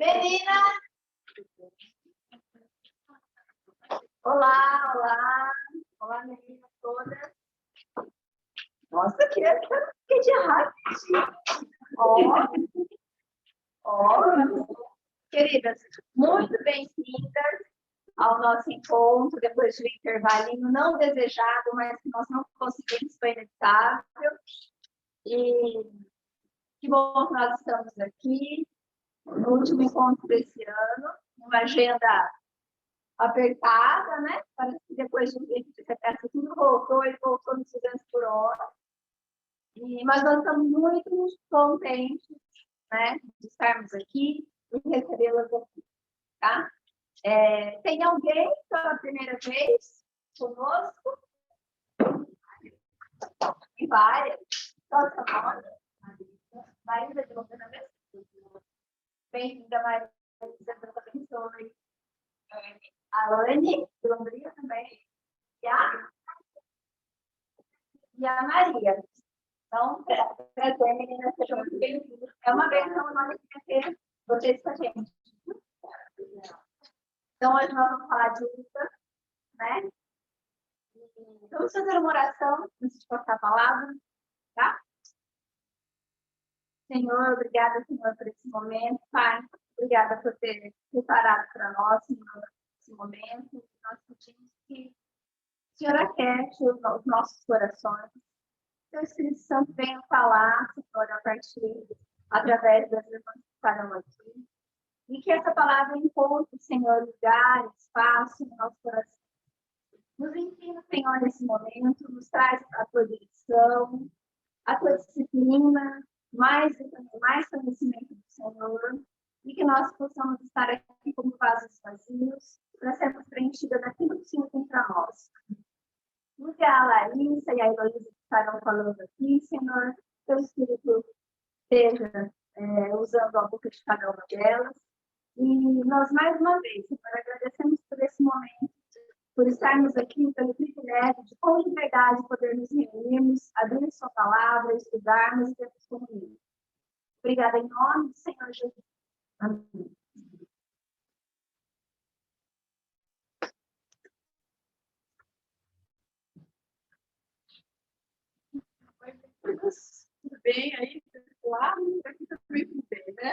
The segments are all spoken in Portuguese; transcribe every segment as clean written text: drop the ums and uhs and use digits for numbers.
Menina! Olá, olá! Olá, meninas todas! Nossa, que de rápido! Queridas, muito bem-vindas ao nosso encontro depois de um intervalinho não desejado, mas que nós não conseguimos, foi inevitável. E que bom que nós estamos aqui, no último encontro desse ano, uma agenda apertada, né? Parece que depois de um tempo de sequência tudo voltou e voltou nos 200 por hora. Mas nós estamos muito contentes, né, de estarmos aqui e recebê-las aqui, tá? Tem alguém pela primeira vez conosco? E várias. Qual é o seu nome? Maísa de Londrina mesmo? Bem-vinda, Maísa. Deus abençoe. A Anne de Londrina também. E a Maria. Então, prazer, meninas, sejam muito bem-vindas. É uma bênção nós ter vocês com a gente. Então, hoje nós vamos falar de luta, né? Vamos fazer uma oração antes de passar a palavra, tá? Senhor, obrigada, Senhor, por esse momento, Pai. Obrigada por ter preparado para nós, Senhor, esse momento. Nós pedimos que o Senhor aquete os nossos corações. Que o Espírito Santo venha falar, Senhor, a partir, através das irmãs que estarão aqui. E que essa palavra encontre, Senhor, lugar, espaço no nosso coração. Nos ensina, Senhor, nesse momento, nos traz a tua direção, a tua disciplina, mais conhecimento do Senhor, e que nós possamos estar aqui como vasos vazios, para sermos preenchidas daquilo que o Senhor tem para nós. Use a Larissa e a Heloísa que estarão falando aqui, Senhor, que o Espírito esteja usando a boca de cada uma delas. E nós, mais uma vez, Senhor, agradecemos por esse momento, por estarmos aqui, pelo privilégio de, com liberdade, poder nos reunirmos, abrir sua palavra, estudarmos e termos comunhão. Obrigada em nome do Senhor Jesus. Amém. Tudo bem aí, pessoal? Aqui também tudo bem, né?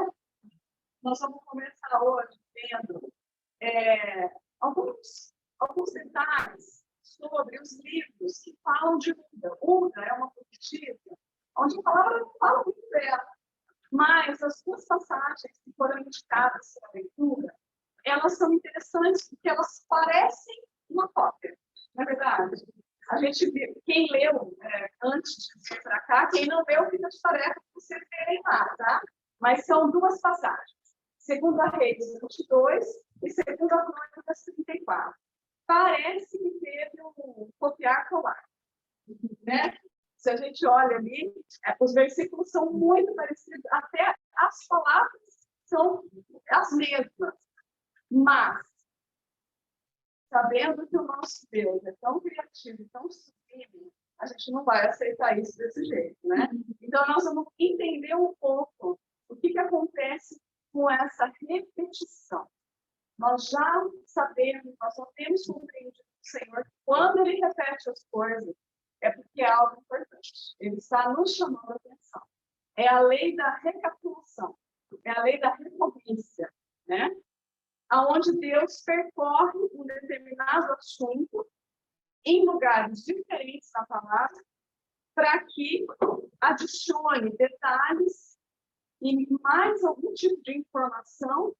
Nós vamos começar hoje vendo alguns detalhes sobre os livros que falam de Uda. Uda é uma poetisa onde fala muito dela, mas as duas passagens que foram indicadas para a leitura, elas são interessantes porque elas parecem uma cópia, não é verdade? A gente vê, quem leu antes de vir para cá, quem não leu, fica de tarefa para vocês verem lá, tá? Mas são duas passagens. Segunda Reis 22 e Segunda Crônicas 34. Parece que teve um copiar-colar, né? Se a gente olha ali, os versículos são muito parecidos, até as palavras são as mesmas. Mas, sabendo que o nosso Deus é tão criativo e tão sublime, a gente não vai aceitar isso desse jeito, né? Então, nós vamos entender um pouco o que acontece com essa repetição. Nós já sabemos, nós já temos compreendido do Senhor que quando Ele repete as coisas, é porque é algo importante. Ele está nos chamando a atenção. É a lei da recapitulação, é a lei da recorrência, né? Onde Deus percorre um determinado assunto em lugares diferentes da palavra para que adicione detalhes e mais algum tipo de informação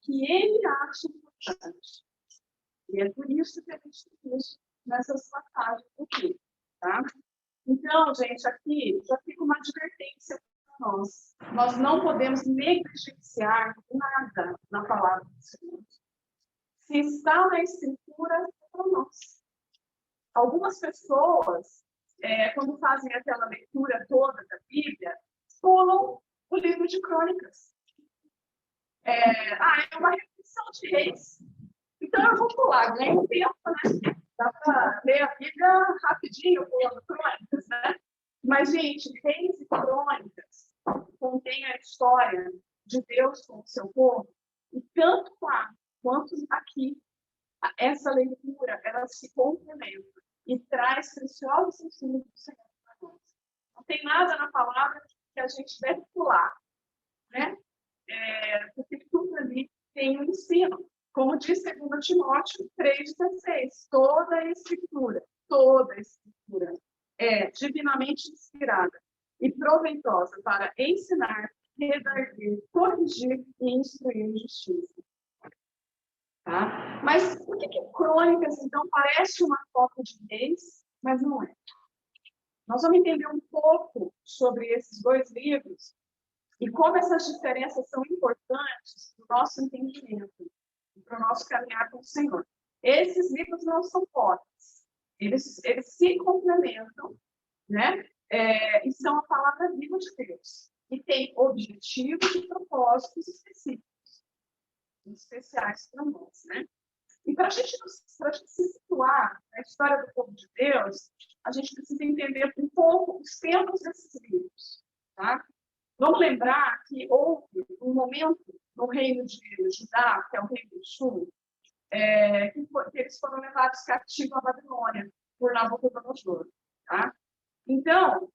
que ele acha importante. E é por isso que a gente tem isso nessas passagens aqui, tá? Então, gente, aqui já fica uma advertência para nós. Nós não podemos negligenciar nada na palavra do Senhor. Se está na Escritura, é para nós. Algumas pessoas, quando fazem aquela leitura toda da Bíblia, pulam o livro de Crônicas. É uma repetição de reis. Então, eu vou pular, ganhei um tempo, né? Dá para ler a Bíblia rapidinho, pulando Crônicas, né? Mas, gente, Reis e Crônicas contém a história de Deus com o seu povo E tanto lá quanto aqui, essa leitura, ela se complementa e traz preciosos ensinos do Senhor para nós. Não tem nada na palavra que a gente deve pular, né? Porque tudo ali tem um ensino. Como diz 2 Timóteo 3,16, toda a escritura é divinamente inspirada e proveitosa para ensinar, redarguir, corrigir e instruir em justiça. Tá? Mas por que Crônicas, então, parece uma cópia de Reis, mas não é? Nós vamos entender um pouco sobre esses dois livros e como essas diferenças são importantes para o nosso entendimento, para o nosso caminhar com o Senhor. Esses livros não são cópias, eles se complementam, né? E são a palavra viva de Deus, e tem objetivos e propósitos especiais para nós, né? E para a gente se situar na história do povo de Deus, a gente precisa entender um pouco os tempos desses livros, tá? Vamos lembrar que houve um momento no reino de Judá, que é o reino do sul, que eles foram levados cativos à Babilônia por Nabucodonosor, tá? Então,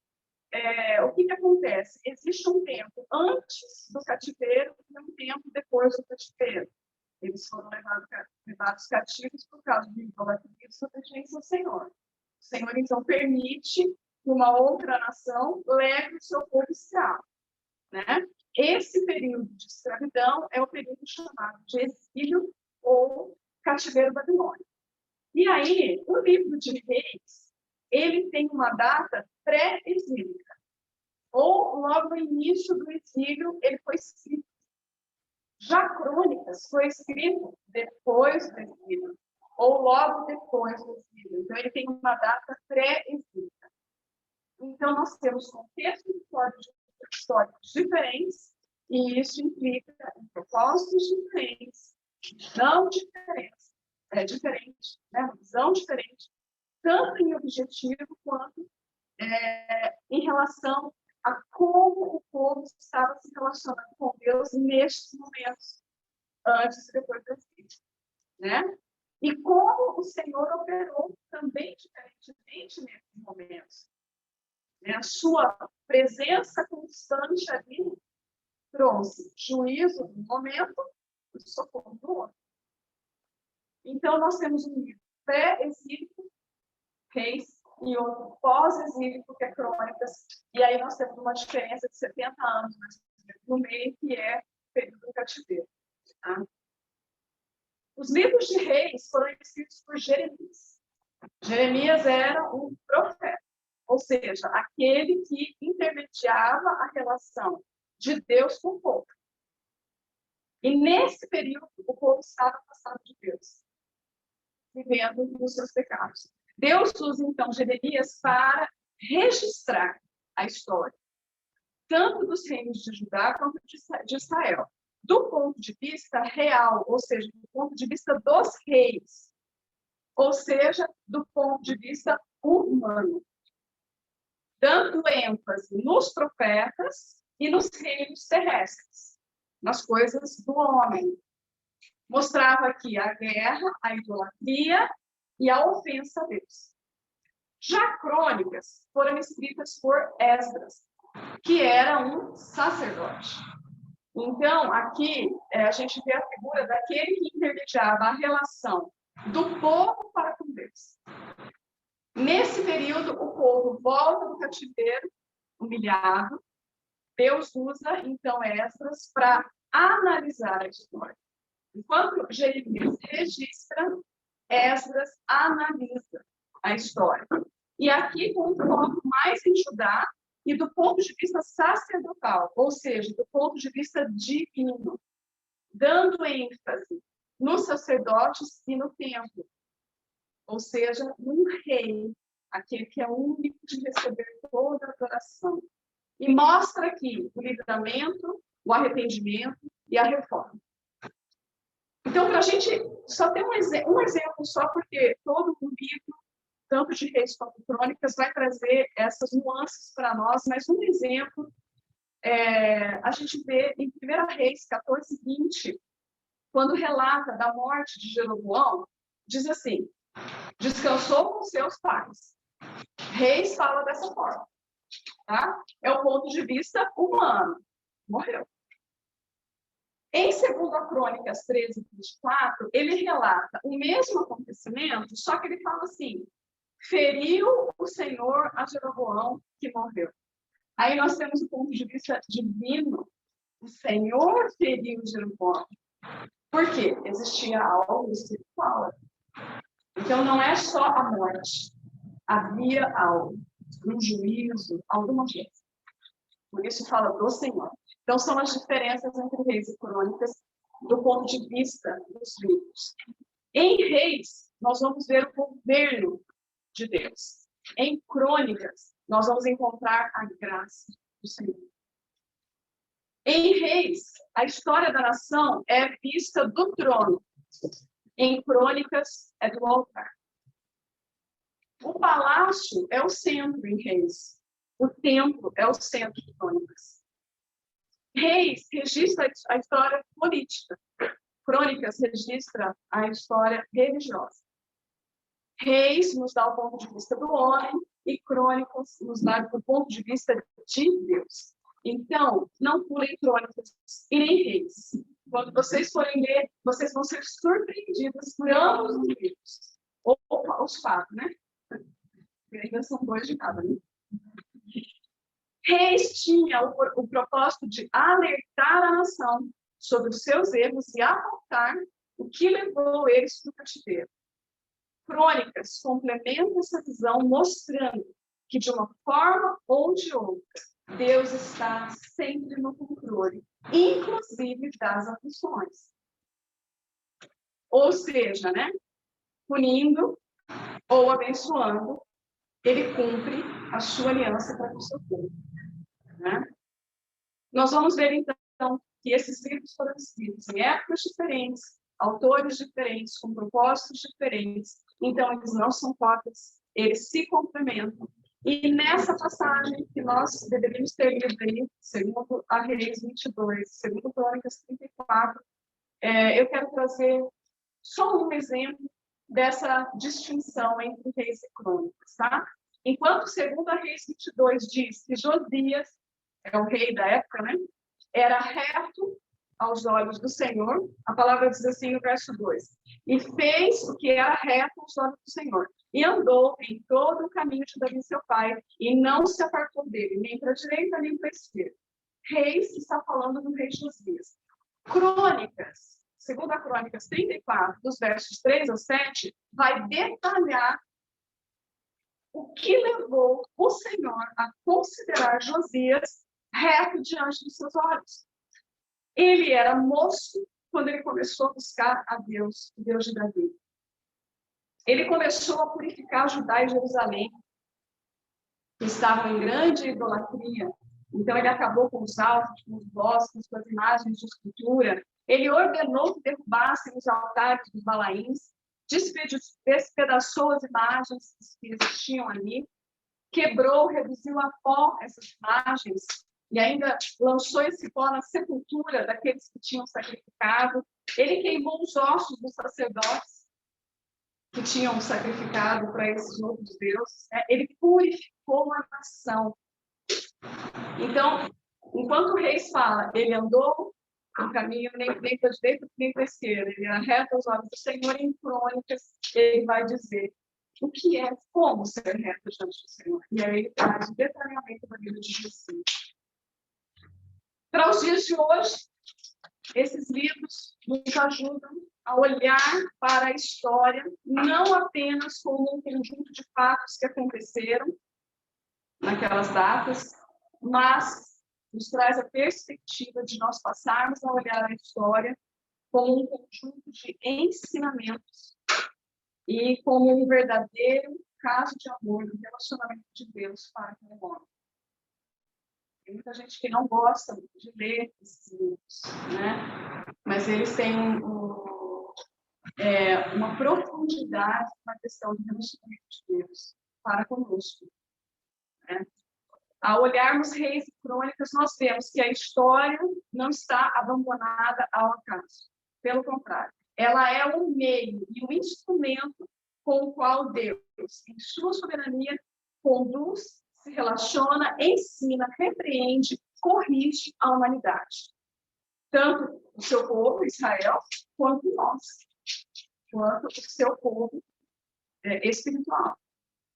o que acontece? Existe um tempo antes do cativeiro e um tempo depois do cativeiro. Eles foram levados cativos por causa de idolatria e desobediência ao Senhor. O Senhor, então, permite que uma outra nação leve o seu povo escravo, né? Esse período de escravidão é o período chamado de exílio ou cativeiro babilônico. E aí, o livro de Reis, ele tem uma data pré-exílica, ou logo no início do exílio ele foi escrito. Já Crônicas foi escrito depois do exílio, ou logo depois do exílio. Então, ele tem uma data pré-exílica. Então, nós temos contextos históricos diferentes, e isso implica propósitos diferentes, visão diferente, né? Uma visão diferente, tanto em objetivo quanto em relação a como o povo estava se relacionando com Deus nestes momentos, antes e depois da crise, né? E como o Senhor operou também diferentemente nesses momentos. A sua presença constante ali trouxe juízo no momento e socorro no outro. Então, nós temos um livro pré-exílico, Reis, e outro pós-exílico, que é Crônicas, e aí nós temos uma diferença de 70 anos no meio, que é o período do cativeiro. Tá? Os livros de Reis foram escritos por Jeremias. Jeremias era um profeta, ou seja, aquele que intermediava a relação de Deus com o povo. E nesse período, o povo estava afastado de Deus, vivendo nos seus pecados. Deus usa, então, Jeremias para registrar a história, tanto dos reinos de Judá quanto de Israel, do ponto de vista real, ou seja, do ponto de vista dos reis, ou seja, do ponto de vista humano, dando ênfase nos profetas e nos reinos terrestres, nas coisas do homem. Mostrava aqui a guerra, a idolatria e a ofensa a Deus. Já Crônicas foram escritas por Esdras, que era um sacerdote. Então, aqui a gente vê a figura daquele que intermediava a relação do povo para com Deus. Nesse período, o povo volta do cativeiro, humilhado. Deus usa, então, Esdras para analisar a história. Enquanto Jeremias registra, Esdras analisa a história. E aqui, com um foco mais em Judá e do ponto de vista sacerdotal, ou seja, do ponto de vista divino, dando ênfase nos sacerdotes e no templo, ou seja, um rei, aquele que é único de receber toda a adoração. E mostra aqui o livramento, o arrependimento e a reforma. Então, para a gente só ter um exemplo só, porque todo o livro, tanto de Reis quanto Crônicas, vai trazer essas nuances para nós, mas um exemplo, a gente vê em 1 Reis 14:20, quando relata da morte de Jeroboão, diz assim: descansou com seus pais. Reis fala dessa forma, tá? É o ponto de vista humano. Morreu. Em 2 Crônicas 13, 24, ele relata o mesmo acontecimento, só que ele fala assim: feriu o Senhor a Jeroboão que morreu. Aí nós temos o ponto de vista divino. O Senhor feriu Jeroboão. Por quê? Existia algo espiritual. Então não é só a morte. Havia algo, um juízo, alguma coisa. Por isso fala do Senhor. Então são as diferenças entre Reis e Crônicas do ponto de vista dos livros. Em Reis, nós vamos ver o governo de Deus. Em Crônicas, nós vamos encontrar a graça do Senhor. Em Reis, a história da nação é vista do trono. Em Crônicas, é do altar. O palácio é o centro em Reis. O templo é o centro de Crônicas. Reis registra a história política. Crônicas registra a história religiosa. Reis nos dá o ponto de vista do homem e Crônicas nos dá o ponto de vista de Deus. Então, não pulem Crônicas e nem Reis. Quando vocês forem ler, vocês vão ser surpreendidos por ambos os livros. Ou os quatro, né? E ainda são 2 de cada, né? Reis tinha o propósito de alertar a nação sobre os seus erros e apontar o que levou eles para o cativeiro. Crônicas complementa essa visão, mostrando que, de uma forma ou de outra, Deus está sempre no controle, inclusive das aflições. Ou seja, né, punindo ou abençoando, ele cumpre a sua aliança para com o seu povo. Né? Nós vamos ver, então, que esses livros foram escritos em épocas diferentes, autores diferentes, com propósitos diferentes. Então, eles não são cópias, eles se complementam. E nessa passagem que nós deveríamos ter lido aí, segundo a Reis 22, segundo Crônicas 34, eu quero trazer só um exemplo dessa distinção entre Reis e Crônicas, tá? Enquanto segundo a Reis 22 diz que Josias, é o rei da época, né? Era reto aos olhos do Senhor, a palavra diz assim no verso 2: e fez o que era reto aos olhos do Senhor, e andou em todo o caminho de Davi seu pai, e não se apartou dele, nem para a direita, nem para a esquerda. Reis está falando do rei Josias. Crônicas, segundo a Crônicas 34, dos versos 3 a 7, vai detalhar o que levou o Senhor a considerar Josias reto diante dos seus olhos. Ele era moço quando ele começou a buscar a Deus, o Deus de Davi. Ele começou a purificar Judá e Jerusalém, que estavam em grande idolatria. Então, ele acabou com os altos, com os bosques, com as imagens de escultura. Ele ordenou que derrubassem os altares dos Balaíns, despedaçou as imagens que existiam ali, quebrou, reduziu a pó essas imagens, e ainda lançou esse pó na sepultura daqueles que tinham sacrificado. Ele queimou os ossos dos sacerdotes que tinham sacrificado para esses outros deuses. Né? Ele purificou a nação. Então, enquanto o rei fala, ele andou no caminho nem para a direita nem para a esquerda, ele era reto aos olhos do Senhor. Em Crônicas, ele vai dizer o que é, como ser reto diante do Senhor. E aí ele traz o detalhamento da vida de Jesus. Para os dias de hoje, esses livros nos ajudam a olhar para a história, não apenas como um conjunto de fatos que aconteceram naquelas datas, mas nos traz a perspectiva de nós passarmos a olhar a história como um conjunto de ensinamentos e como um verdadeiro caso de amor no relacionamento de Deus para com o homem. Tem muita gente que não gosta de ler esses livros, né? Mas eles têm uma profundidade na questão do relacionamento de Deus para conosco. Né? Ao olharmos Reis e Crônicas, nós vemos que a história não está abandonada ao acaso. Pelo contrário, ela é o meio e o instrumento com o qual Deus, em sua soberania, conduz, se relaciona, ensina, repreende, corrige a humanidade. Tanto o seu povo, Israel, quanto nós. Quanto o seu povo espiritual.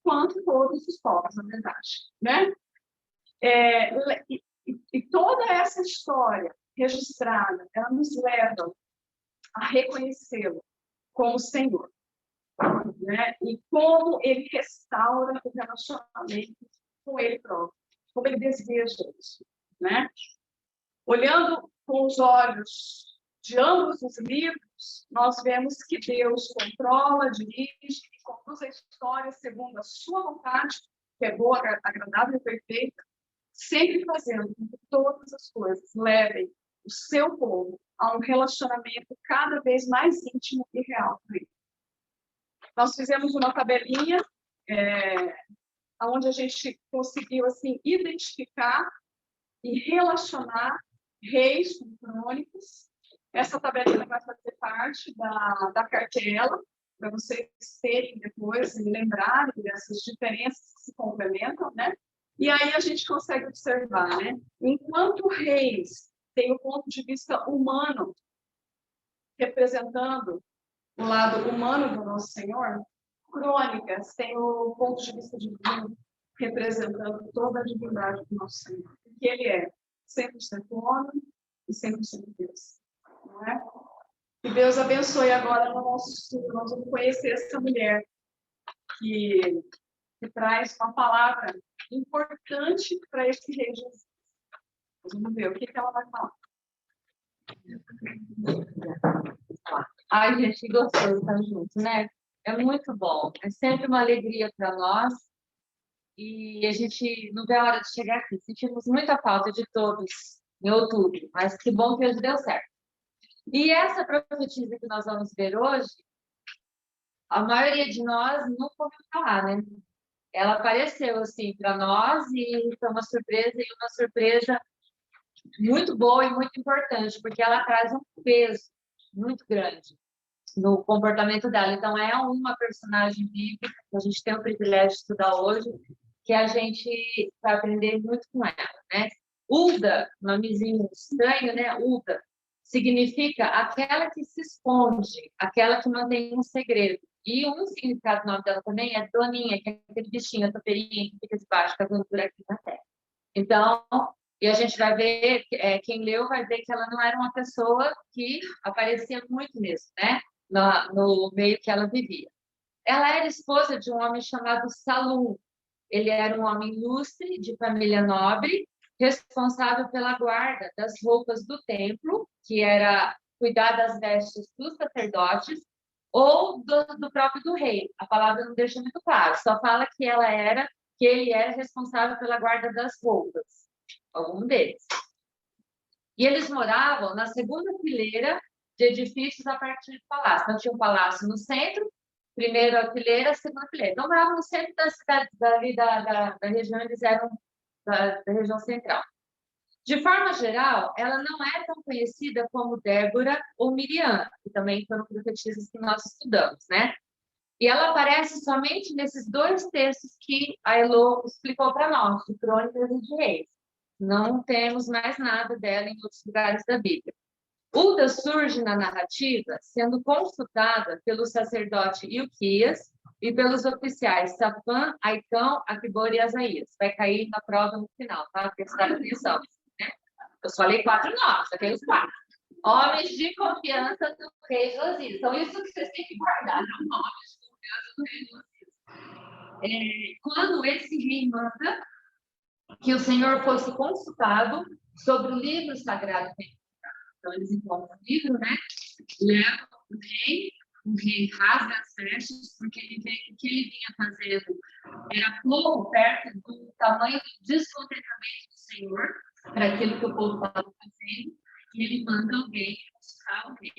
Quanto todos os povos, na verdade. Né? E toda essa história registrada, ela nos leva a reconhecê-lo como Senhor. Né? E como ele restaura o relacionamento com ele próprio, como ele deseja isso. Né? Olhando com os olhos de ambos os livros, nós vemos que Deus controla, dirige e conduz a história segundo a sua vontade, que é boa, agradável e perfeita, sempre fazendo com que todas as coisas levem o seu povo a um relacionamento cada vez mais íntimo e real com ele. Nós fizemos uma tabelinha onde a gente conseguiu assim, identificar e relacionar reis com crônicos. Essa tabelinha vai fazer parte da cartela, para vocês terem depois e lembrarem dessas diferenças que se complementam, né? E aí a gente consegue observar, né? Enquanto reis tem o ponto de vista humano, representando o lado humano do nosso Senhor, crônicas tem o ponto de vista divino, representando toda a divindade do nosso Senhor. Porque ele é 100% homem e 100% Deus. Não é? Que Deus abençoe agora no nosso estudo. Nós vamos conhecer essa mulher que traz uma palavra importante para esse rei Jesus. Vamos ver o que ela vai falar. Ai, gente, que gostoso estar junto, né? É muito bom. É sempre uma alegria para nós. E a gente não vê a hora de chegar aqui. Sentimos muita falta de todos em outubro, mas que bom que hoje deu certo. E essa profetisa que nós vamos ver hoje, a maioria de nós nunca ouviu falar, né? Ela apareceu assim para nós e foi uma surpresa muito boa e muito importante, porque ela traz um peso muito grande no comportamento dela. Então, é uma personagem bíblica que a gente tem o privilégio de estudar hoje, que a gente vai aprender muito com ela, né? Hulda, nomezinho estranho, né? Hulda significa aquela que se esconde, aquela que mantém um segredo. E um significado do nome dela também é Doninha, que é aquele bichinho, a topeirinha que fica debaixo da gordura aqui na terra. Então, e a gente vai ver, quem leu vai ver que ela não era uma pessoa que aparecia muito mesmo, né? No meio que ela vivia. Ela era esposa de um homem chamado Salum. Ele era um homem ilustre, de família nobre, responsável pela guarda das roupas do templo, que era cuidar das vestes dos sacerdotes, ou do próprio do rei. A palavra não deixa muito claro, só fala que ele era responsável pela guarda das roupas, algum deles. E eles moravam na segunda fileira de edifícios a partir do palácio. Então, tinha um palácio no centro, primeira fileira, segunda fileira. Então, moravam no centro da cidade, da região, eles eram da região central. De forma geral, ela não é tão conhecida como Débora ou Miriam, que também foram profetisas que nós estudamos, né? E ela aparece somente nesses dois textos que a Elô explicou para nós, de Crônicas e de Reis. Não temos mais nada dela em outros lugares da Bíblia. Hulda surge na narrativa sendo consultada pelo sacerdote Ilquias e pelos oficiais Safã, Aicão, Aquibor e Asaías. Vai cair na prova no final, tá? Prestar atenção. Né? Eu só falei 4 nomes, só tem os 4. Homens de confiança do rei Josias. Então, isso que vocês têm que guardar, não homens de confiança do rei Josias. Quando esse rei manda que o Senhor fosse consultado sobre o livro sagrado. Então, eles encontram o livro, né? Levam o rei rasga as vestes, porque ele vê que o que ele vinha fazendo era pouco perto do tamanho do descontentamento do Senhor, para aquilo que o povo estava fazendo, e ele manda alguém consultar o rei,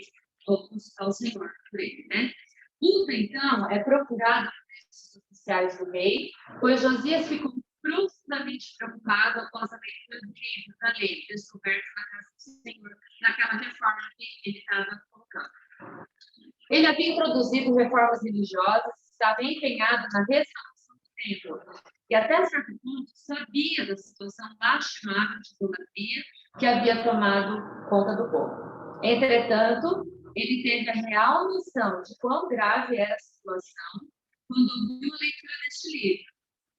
ou consultar o Senhor por ele, né? Hulda, então, é procurado pelos oficiais do rei, pois Josias ficou profundamente preocupado após a leitura do livro da lei, descoberto na casa do Senhor, naquela reforma que ele estava colocando. Ele havia introduzido reformas religiosas, estava empenhado na restauração do templo, e até certo ponto sabia da situação lastimável de idolatria que havia tomado conta do povo. Entretanto, ele teve a real noção de quão grave era a situação quando ouviu a leitura deste livro.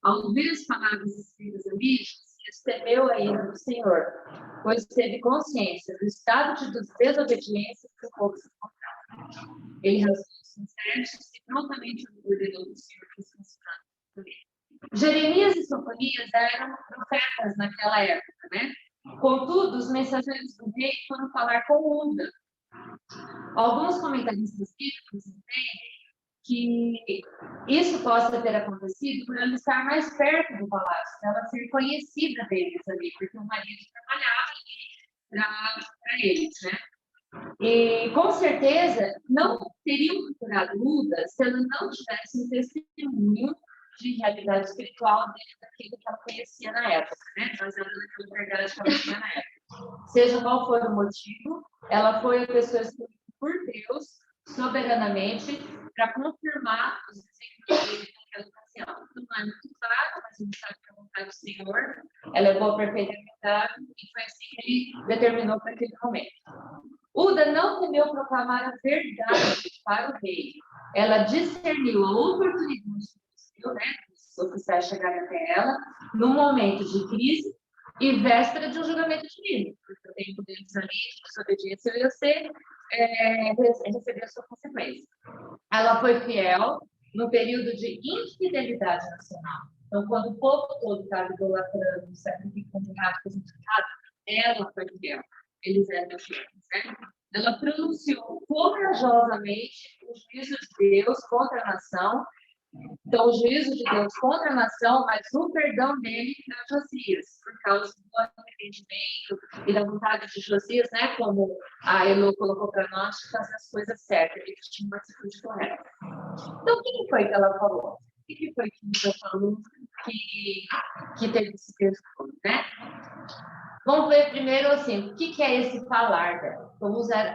Ao ouvir as palavras escritas ali, recebeu a ira do Senhor, pois teve consciência do estado de desobediência que o povo se encontrava. Ele rasgou os cestos e prontamente ordenou do Senhor que se funcionasse. Jeremias e Sofonias eram profetas naquela época, né? Contudo, os mensageiros do rei foram falar com Uda. Alguns comentaristas bíblicos entendem que isso possa ter acontecido por ela estar mais perto do palácio, ela ser conhecida deles ali, porque o marido trabalhava ali para eles, né? E com certeza não teriam procurado Uda se ela não tivesse um testemunho de realidade espiritual dentro daquilo que ela conhecia na época, né? Baseada naquela verdade que ela tinha na época. Seja qual for o motivo, ela foi a pessoa escolhida por Deus soberanamente para confirmar os desígnios dele naquela ocasião. Não é muito claro, mas a gente sabe que a vontade do Senhor ela é boa, perfeita e agradável, e foi assim que ele determinou para aquele momento. Uda não temeu proclamar a verdade para o rei. Ela discerniu a oportunidade né, os oficiais chegarem até ela num momento de crise e véspera de um julgamento divino, porque o tempo deles ali, de desobediência, ia ser receber a sua consequência. Ela foi fiel no período de infidelidade nacional. Então, quando o povo todo estava idolatrando, sacrificando ratos, ela foi fiel. Eles eram fiéis, né? Ela pronunciou corajosamente o juízo de Deus contra a nação. Então, o juízo de Deus contra a nação, mas o perdão dele para Josias, por causa do arrependimento e da vontade de Josias, né? Como a Elo colocou para nós, de fazer as coisas certas, ele tinha uma atitude correta. Então, o que foi que ela falou? O que foi que ela falou que teve esse texto, né? Vamos ver primeiro, assim, o que é esse falar dela? Então,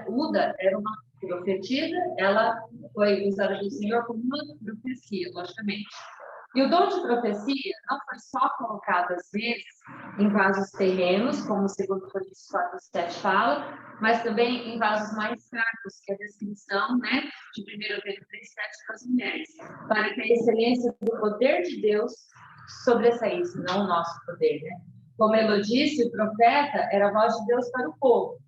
Uda era uma profetisa, ela foi usada pelo Senhor como uma profecia, logicamente. E o dom de profecia não foi só colocado, às vezes, em vasos terrenos, como o 2 Coríntios 4:7 fala, mas também em vasos mais fracos, que é a descrição, né, de 1 Pedro 3:7 para as mulheres, para que a excelência do poder de Deus sobressaísse, não o nosso poder, né? Como Elo disse, o profeta era a voz de Deus para o povo.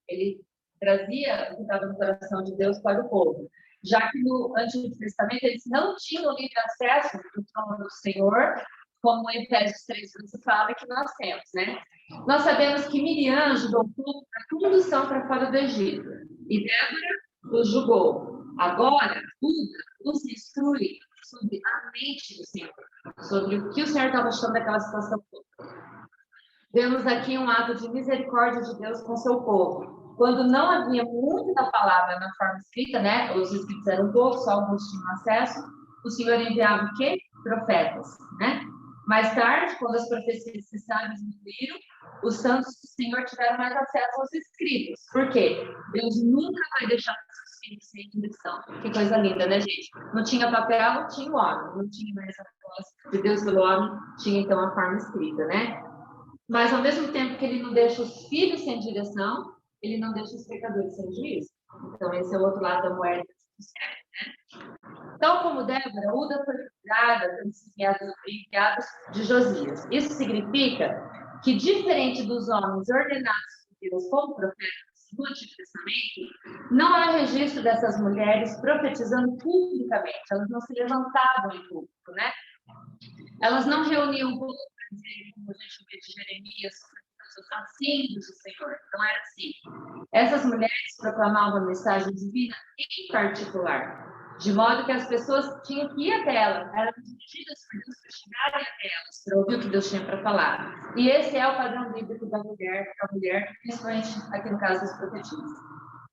Ele trazia o que estava no coração de Deus para o povo. Já que no Antigo Testamento eles não tinham livre acesso ao trono do Senhor, como em Efésios 3:11 fala que nós temos, né? Nós sabemos que Miriam ajudou o povo na condução para fora do Egito. E Débora os julgou. Agora, Uda os instrui sobre a mente do Senhor, sobre o que o Senhor estava achando daquela situação toda. Vemos aqui um ato de misericórdia de Deus com seu povo. Quando não havia muito da palavra na forma escrita, né? Os escritos eram poucos, só alguns tinham acesso. O Senhor enviava o quê? Profetas, né? Mais tarde, quando as profecias se diminuíram, os santos do Senhor tiveram mais acesso aos escritos. Por quê? Deus nunca vai deixar seus filhos sem direção. Que coisa linda, né, gente? Não tinha papel, tinha o homem. Não tinha mais a voz de Deus pelo homem, tinha então a forma escrita, né? Mas, ao mesmo tempo que ele não deixa os filhos sem direção, ele não deixa os pecadores sem juízo. Então, esse é o outro lado da moeda do céu, né? Tal como Débora, Uda foi criada pelos enviados de Josias. Isso significa que, diferente dos homens ordenados por Deus como profetas no Antigo Testamento, não há registro dessas mulheres profetizando publicamente. Elas não se levantavam em público, né? Elas não reuniam o povo para dizer, como a gente vê de Jeremias, assim do Senhor. Não era assim. Essas mulheres proclamavam a mensagem divina em particular, de modo que as pessoas tinham que ir até elas, eram dirigidas por Deus para chegarem até elas, para ouvir o que Deus tinha para falar. E esse é o padrão bíblico da mulher, principalmente aqui no caso das profetisas.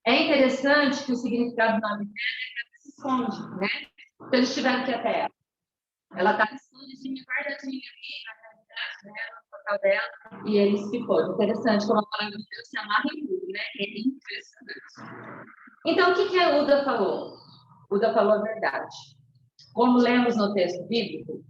É interessante que o significado do nome dela é que se esconde, né? Então eles tiveram que ir até ela. Ela estava escondidinha, guardadinha ali na realidade dela, no papel dela, e eles ficou. Interessante como a palavra de Deus se amarra em tudo, né? É impressionante. Então, o que a Uda falou? Uda falou a verdade. Como lemos no texto bíblico,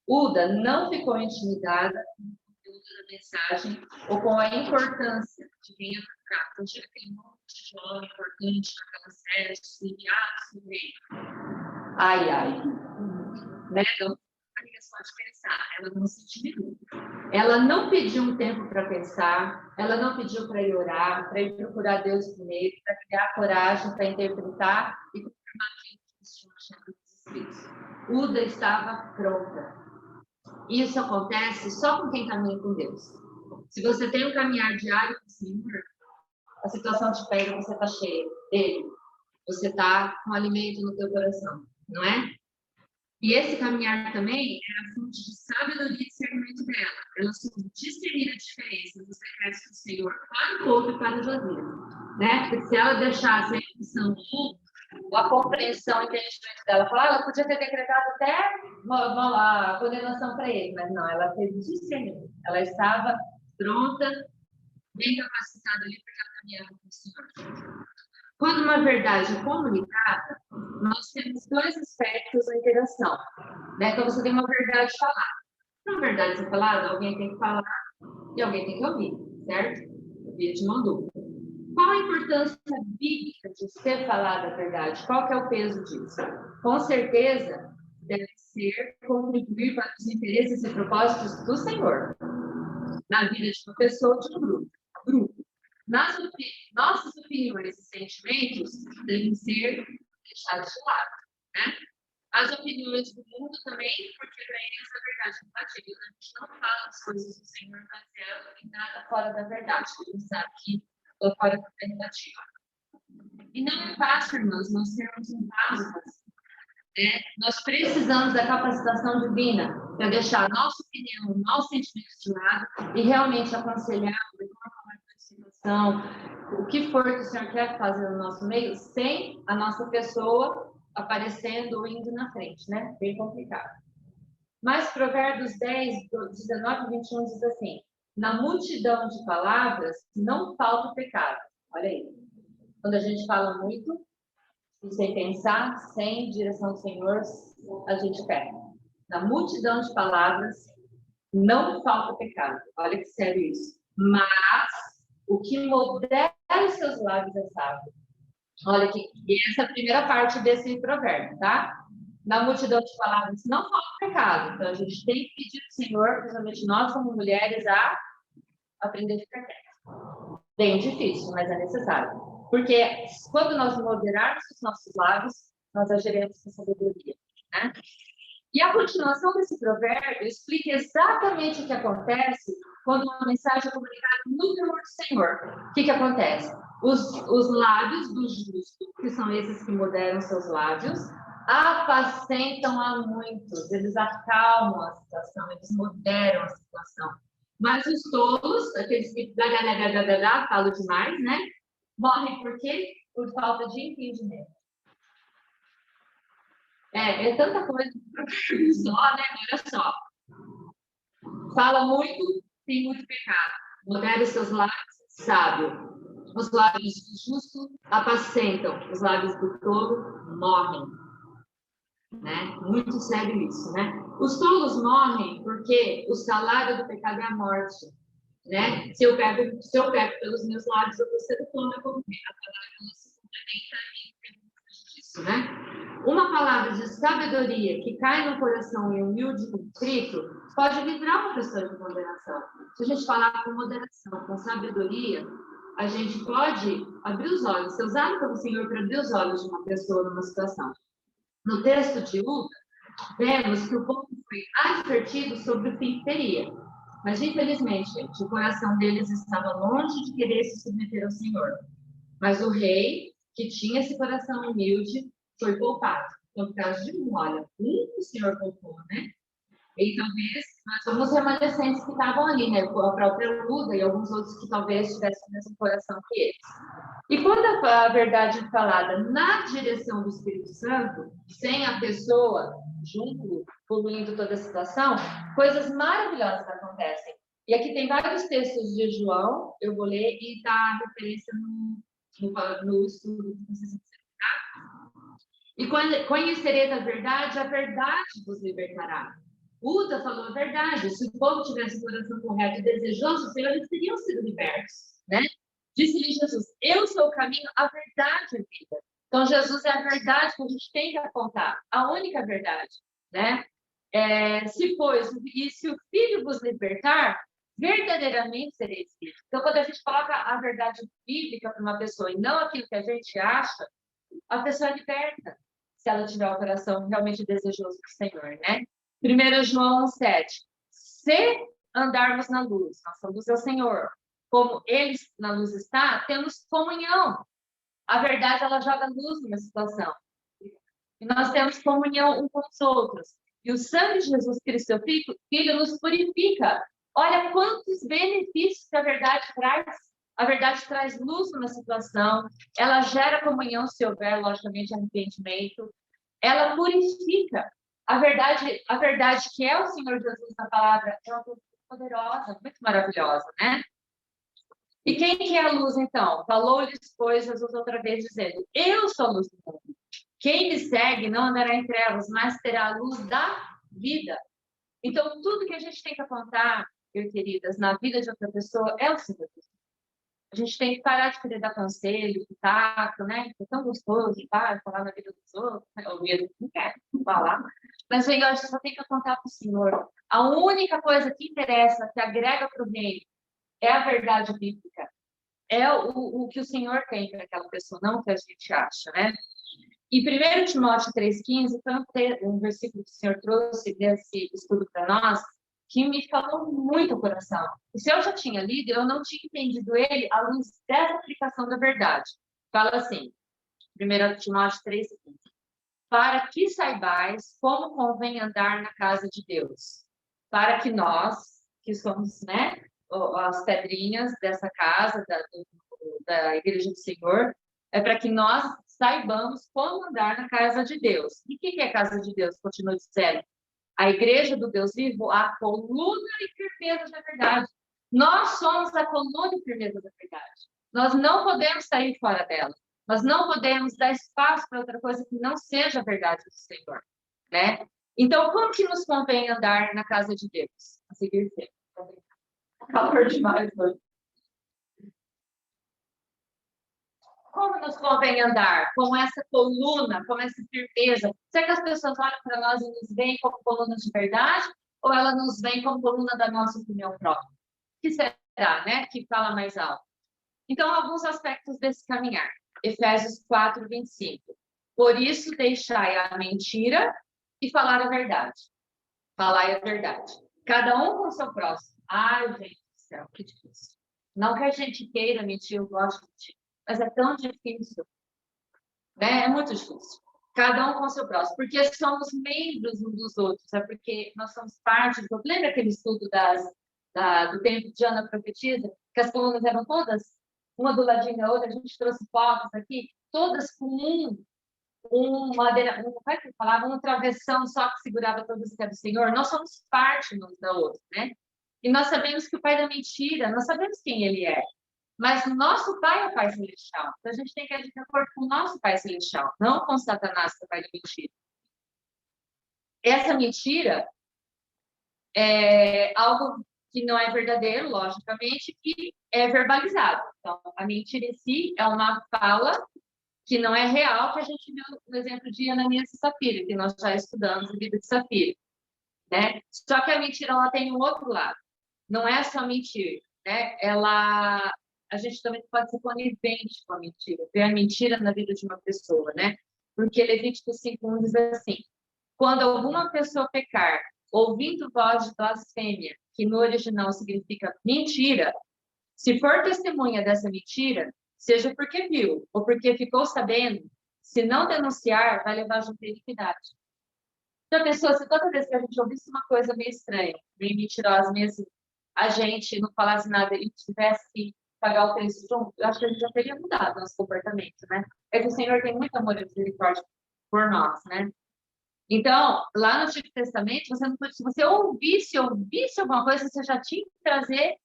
Uda não ficou intimidada com o conteúdo da mensagem ou com a importância de quem ia tocar. Então, tinha aquele monte de jovem importante naquelas festas, enviados do rei. Ai, ai. Né? Então, a questão de pensar, ela não se intimidou. Ela não pediu um tempo para pensar, ela não pediu para ir orar, para ir procurar Deus primeiro, para criar coragem, para interpretar e confirmar aquilo que eles tinham achado dos Espíritos. Uda estava pronta. Isso acontece só com quem caminha com Deus. Se você tem um caminhar diário com o Senhor, a situação te pega, você está cheio dele. Você está com alimento no teu coração, não é? E esse caminhar também é a fonte de sabedoria e discernimento dela. Ela soube discernir a diferença dos decretos do Senhor para o povo e para Josias. Né? Porque se ela deixasse a intuição ou a compreensão, o entendimento dela, ela podia ter decretado até a condenação para ele, mas não, ela teve discernimento. Ela estava pronta, bem capacitada ali para caminhar com o Senhor. Quando uma verdade é comunicada, nós temos dois aspectos da interação. Né? Então, você tem uma verdade falada. Para uma verdade ser falada, alguém tem que falar e alguém tem que ouvir, certo? Via de mão dupla. Qual a importância bíblica de ser falada a verdade? Qual que é o peso disso? Com certeza, deve ser contribuir para os interesses e propósitos do Senhor na vida de uma pessoa ou de um grupo. Nossas opiniões e sentimentos devem ser deixados de lado. Né? As opiniões do mundo também, porque para eles a verdade é compatível. A gente não fala as coisas do Senhor baseado em nada fora da verdade, que a gente sabe que ou fora da relativa. E não é fácil, irmãos, nós termos um vaso. Né? Nós precisamos da capacitação divina para deixar a nossa opinião, o nosso sentimento de lado e realmente aconselhar a situação, o que for que o Senhor quer fazer no nosso meio, sem a nossa pessoa aparecendo ou indo na frente, né? Bem complicado. Mas Provérbios 10, 19 e 21 diz assim: na multidão de palavras não falta pecado. Olha aí. Quando a gente fala muito, e sem pensar, sem direção do Senhor, a gente peca. Na multidão de palavras não falta pecado. Olha que sério isso. Mas o que modera os seus lábios é sábio. Olha que essa é a primeira parte desse provérbio, tá? Na multidão de palavras não falta pecado. Então, a gente tem que pedir ao Senhor, principalmente nós como mulheres, a aprender a ficar quieta. Bem difícil, mas é necessário. Porque quando nós moderarmos os nossos lábios, nós agiremos com sabedoria. Né? E a continuação desse provérbio explica exatamente o que acontece quando uma mensagem é comunicada no temor do Senhor. O que acontece? Os lábios do justo, que são esses que moderam seus lábios, apacentam a muitos, eles acalmam a situação, eles moderam a situação. Mas os tolos, aqueles que falam demais, né? Morrem por quê? Por falta de entendimento. É tanta coisa só, né? Olha só. Fala muito, tem muito pecado. Modera os seus lábios, sábio. Os lábios do justo apacentam, os lábios do tolo morrem. Né? Muito sério isso, né? Os tolos morrem porque o salário do pecado é a morte. Né? Se eu pego pelos meus lábios, eu vou ser tolo, eu vou morrer. A palavra se complementa e tem muito disso, né? Uma palavra de sabedoria que cai no coração e humilde e contrito pode livrar uma pessoa de condenação. Se a gente falar com moderação, com sabedoria, a gente pode abrir os olhos, ser usado pelo Senhor para abrir os olhos de uma pessoa numa situação. No texto de Uda, vemos que o povo foi advertido sobre o fim que teria. Mas, infelizmente, gente, o coração deles estava longe de querer se submeter ao Senhor. Mas o rei, que tinha esse coração humilde, foi poupado. Então, por causa de olha, o Senhor poupou, né? E talvez nós somos remanescentes que estavam ali, né? A própria Uda e alguns outros que talvez tivessem o mesmo coração que eles. E quando a verdade é falada na direção do Espírito Santo, sem a pessoa junto, poluindo toda a situação, coisas maravilhosas acontecem. E aqui tem vários textos de João, eu vou ler e dá referência no estudo que vocês vão tá? E quando conhecereis a verdade vos libertará. Uda falou a verdade. Se o povo tivesse o coração correto e desejoso, o Senhor, eles teriam sido libertos, né? Disse-lhe Jesus, eu sou o caminho, a verdade e a vida. Então, Jesus é a verdade que a gente tem que apontar, a única verdade, né? Se o Filho vos libertar, verdadeiramente sereis livres. Então, quando a gente coloca a verdade bíblica para uma pessoa e não aquilo que a gente acha, a pessoa é liberta, se ela tiver o coração realmente desejoso do Senhor, né? 1 João 1,7. Se andarmos na luz, nossa luz é o Senhor, como Ele na luz está, temos comunhão. A verdade, ela joga luz numa situação. E nós temos comunhão uns com os outros. E o sangue de Jesus Cristo, seu Filho, nos purifica. Olha quantos benefícios que a verdade traz. A verdade traz luz numa situação. Ela gera comunhão, se houver, logicamente, arrependimento. Ela purifica. A verdade que é o Senhor Jesus na palavra, é uma coisa poderosa, muito maravilhosa, né? E quem que é a luz, então? Falou-lhes, pois, Jesus outra vez, dizendo, eu sou a luz do mundo. Quem me segue não andará em trevas, mas terá a luz da vida. Então, tudo que a gente tem que apontar, meus queridas, na vida de outra pessoa é o Senhor Jesus. A gente tem que parar de querer dar conselho, tato, né? É tão gostoso, falar na vida dos outros, né? Ou mesmo não quer falar. Mas a gente só tem que apontar para o Senhor. A única coisa que interessa, que agrega para o reino, é a verdade bíblica. É o que o Senhor tem para aquela pessoa, não o que a gente acha, né? E 1 Timóteo 3,15 foi um versículo que o Senhor trouxe desse estudo para nós, que me falou muito o coração. E se eu já tinha lido, eu não tinha entendido ele à luz dessa aplicação da verdade. Fala assim, 1 Timóteo 3,15. Para que saibais como convém andar na casa de Deus. Para que nós, que somos, né, as pedrinhas dessa casa, da Igreja do Senhor, é para que nós saibamos como andar na casa de Deus. E o que é a casa de Deus? Continua dizendo. A igreja do Deus vivo, a coluna e firmeza da verdade. Nós somos a coluna e firmeza da verdade. Nós não podemos sair fora dela. Nós não podemos dar espaço para outra coisa que não seja a verdade do Senhor, né? Então, como que nos convém andar na casa de Deus? A seguir sempre. Calor demais hoje. Como nos convém andar? Com essa coluna, com essa firmeza? Será que as pessoas olham para nós e nos veem como coluna de verdade? Ou ela nos vem como coluna da nossa opinião própria? O que será, né? Que fala mais alto. Então, alguns aspectos desse caminhar. Efésios 4:25. Por isso, deixai a mentira e falar a verdade. Falai a verdade. Cada um com o seu próximo. Ai, gente do céu, que difícil. Não que a gente queira mentir, eu gosto de mentir. Mas é tão difícil, né? É muito difícil. Cada um com o seu próximo, porque somos membros uns dos outros, é porque nós somos parte do... Lembra aquele estudo do tempo de Ana Profetisa, que as colunas eram todas, uma do ladinho da outra, a gente trouxe fotos aqui, todas com uma travessão só que segurava todas que era do Senhor. Nós somos parte uns da outra, né? E nós sabemos que o pai da mentira, nós sabemos quem ele é. Mas o nosso pai é o Pai Celestial. Então, a gente tem que agir de acordo com o nosso Pai Celestial, não com Satanás, que é o pai da mentira. Essa mentira é algo que não é verdadeiro, logicamente, que é verbalizado. Então, a mentira em si é uma fala que não é real, que a gente viu no exemplo de Ananias e Safira, que nós já estudamos a vida de Safira, né? Só que a mentira, ela tem um outro lado. Não é só mentir, né? A gente também pode ser conivente com a mentira, ver a mentira na vida de uma pessoa, né? Porque Levítico 5:1 diz assim, quando alguma pessoa pecar, ouvindo voz de blasfêmia, que no original significa mentira, se for testemunha dessa mentira, seja porque viu ou porque ficou sabendo, se não denunciar, vai levar junto à iniquidade. Então, a pessoa, se toda vez que a gente ouvisse uma coisa meio estranha, meio mentirosa, meio assim, a gente não falasse nada e tivesse que pagar o preço junto, eu acho que a gente já teria mudado nosso comportamento, né? É que o Senhor tem muito amor e misericórdia por nós, né? Então, lá no Antigo Testamento, se você ouvisse alguma coisa, você já tinha que trazer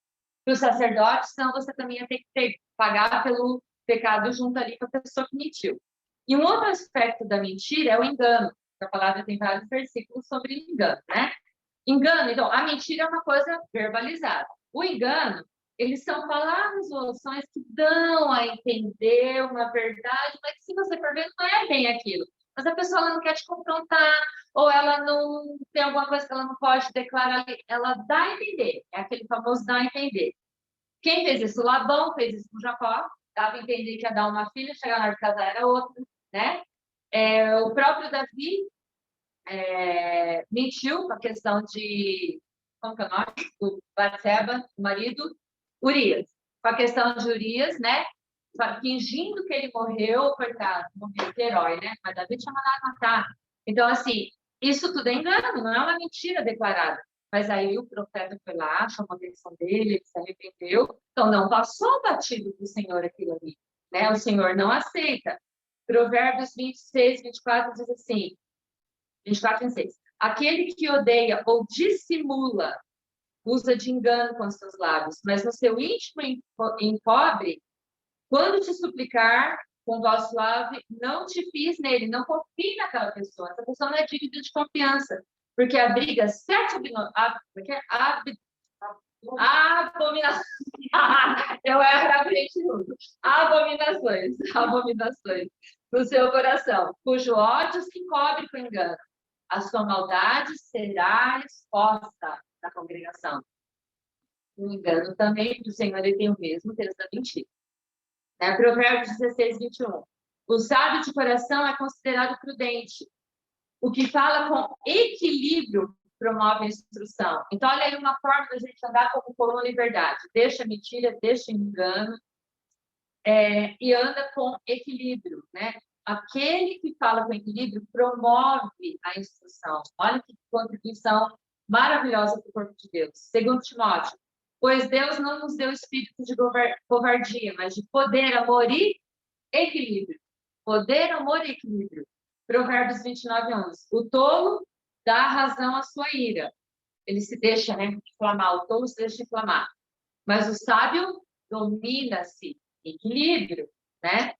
para o sacerdote, senão você também ia ter que pagar pelo pecado junto ali com a pessoa que mentiu. E um outro aspecto da mentira é o engano. A palavra tem vários versículos sobre engano, né? Engano, então, a mentira é uma coisa verbalizada. O engano, eles são palavras ou ações que dão a entender uma verdade, mas que, se você for ver, não é bem aquilo. Mas a pessoa ela não quer te confrontar, ou ela não tem alguma coisa que ela não pode declarar, ela dá a entender. É aquele famoso dá a entender. Quem fez isso? Labão fez isso com Jacó, dava a entender que ia dar uma filha, chegar na hora de casar era outra, né? O próprio Davi mentiu com a questão de, como que é o nome? Do Batseba, o marido, Urias. Com a questão de Urias, né? Fingindo que ele morreu, coitado, morreu, que herói, né? Mas Davi tinha mandado matar. Então, assim, isso tudo é engano, não é uma mentira declarada. Mas aí o profeta foi lá, chamou a atenção dele, ele se arrependeu. Então, não passou batido do Senhor aquilo ali, né? O Senhor não aceita. Provérbios 26, 24 diz assim, 24, 26. Aquele que odeia ou dissimula, usa de engano com os seus lábios, mas no seu íntimo encobre, quando te suplicar com voz suave, não te fies nele, não confie naquela pessoa. Essa pessoa não é digna de confiança, porque abriga 7 abominações. Eu erro abominações no seu coração, cujo ódio se encobre com engano. A sua maldade será exposta na congregação. O engano também do Senhor, ele tem o mesmo peso da mentira. Provérbios 16, 21. O sábio de coração é considerado prudente. O que fala com equilíbrio promove a instrução. Então, olha aí uma forma da gente andar como coluna em verdade. Deixa mentira, deixa engano, e anda com equilíbrio, né? Aquele que fala com equilíbrio promove a instrução. Olha que contribuição maravilhosa para o corpo de Deus. Segundo Timóteo, pois Deus não nos deu espírito de covardia, mas de poder, amor e equilíbrio. Poder, amor e equilíbrio. Provérbios 29, 11. O tolo dá razão à sua ira. Ele se deixa, né, inflamar. O tolo se deixa inflamar. Mas o sábio domina-se. Equilíbrio, né?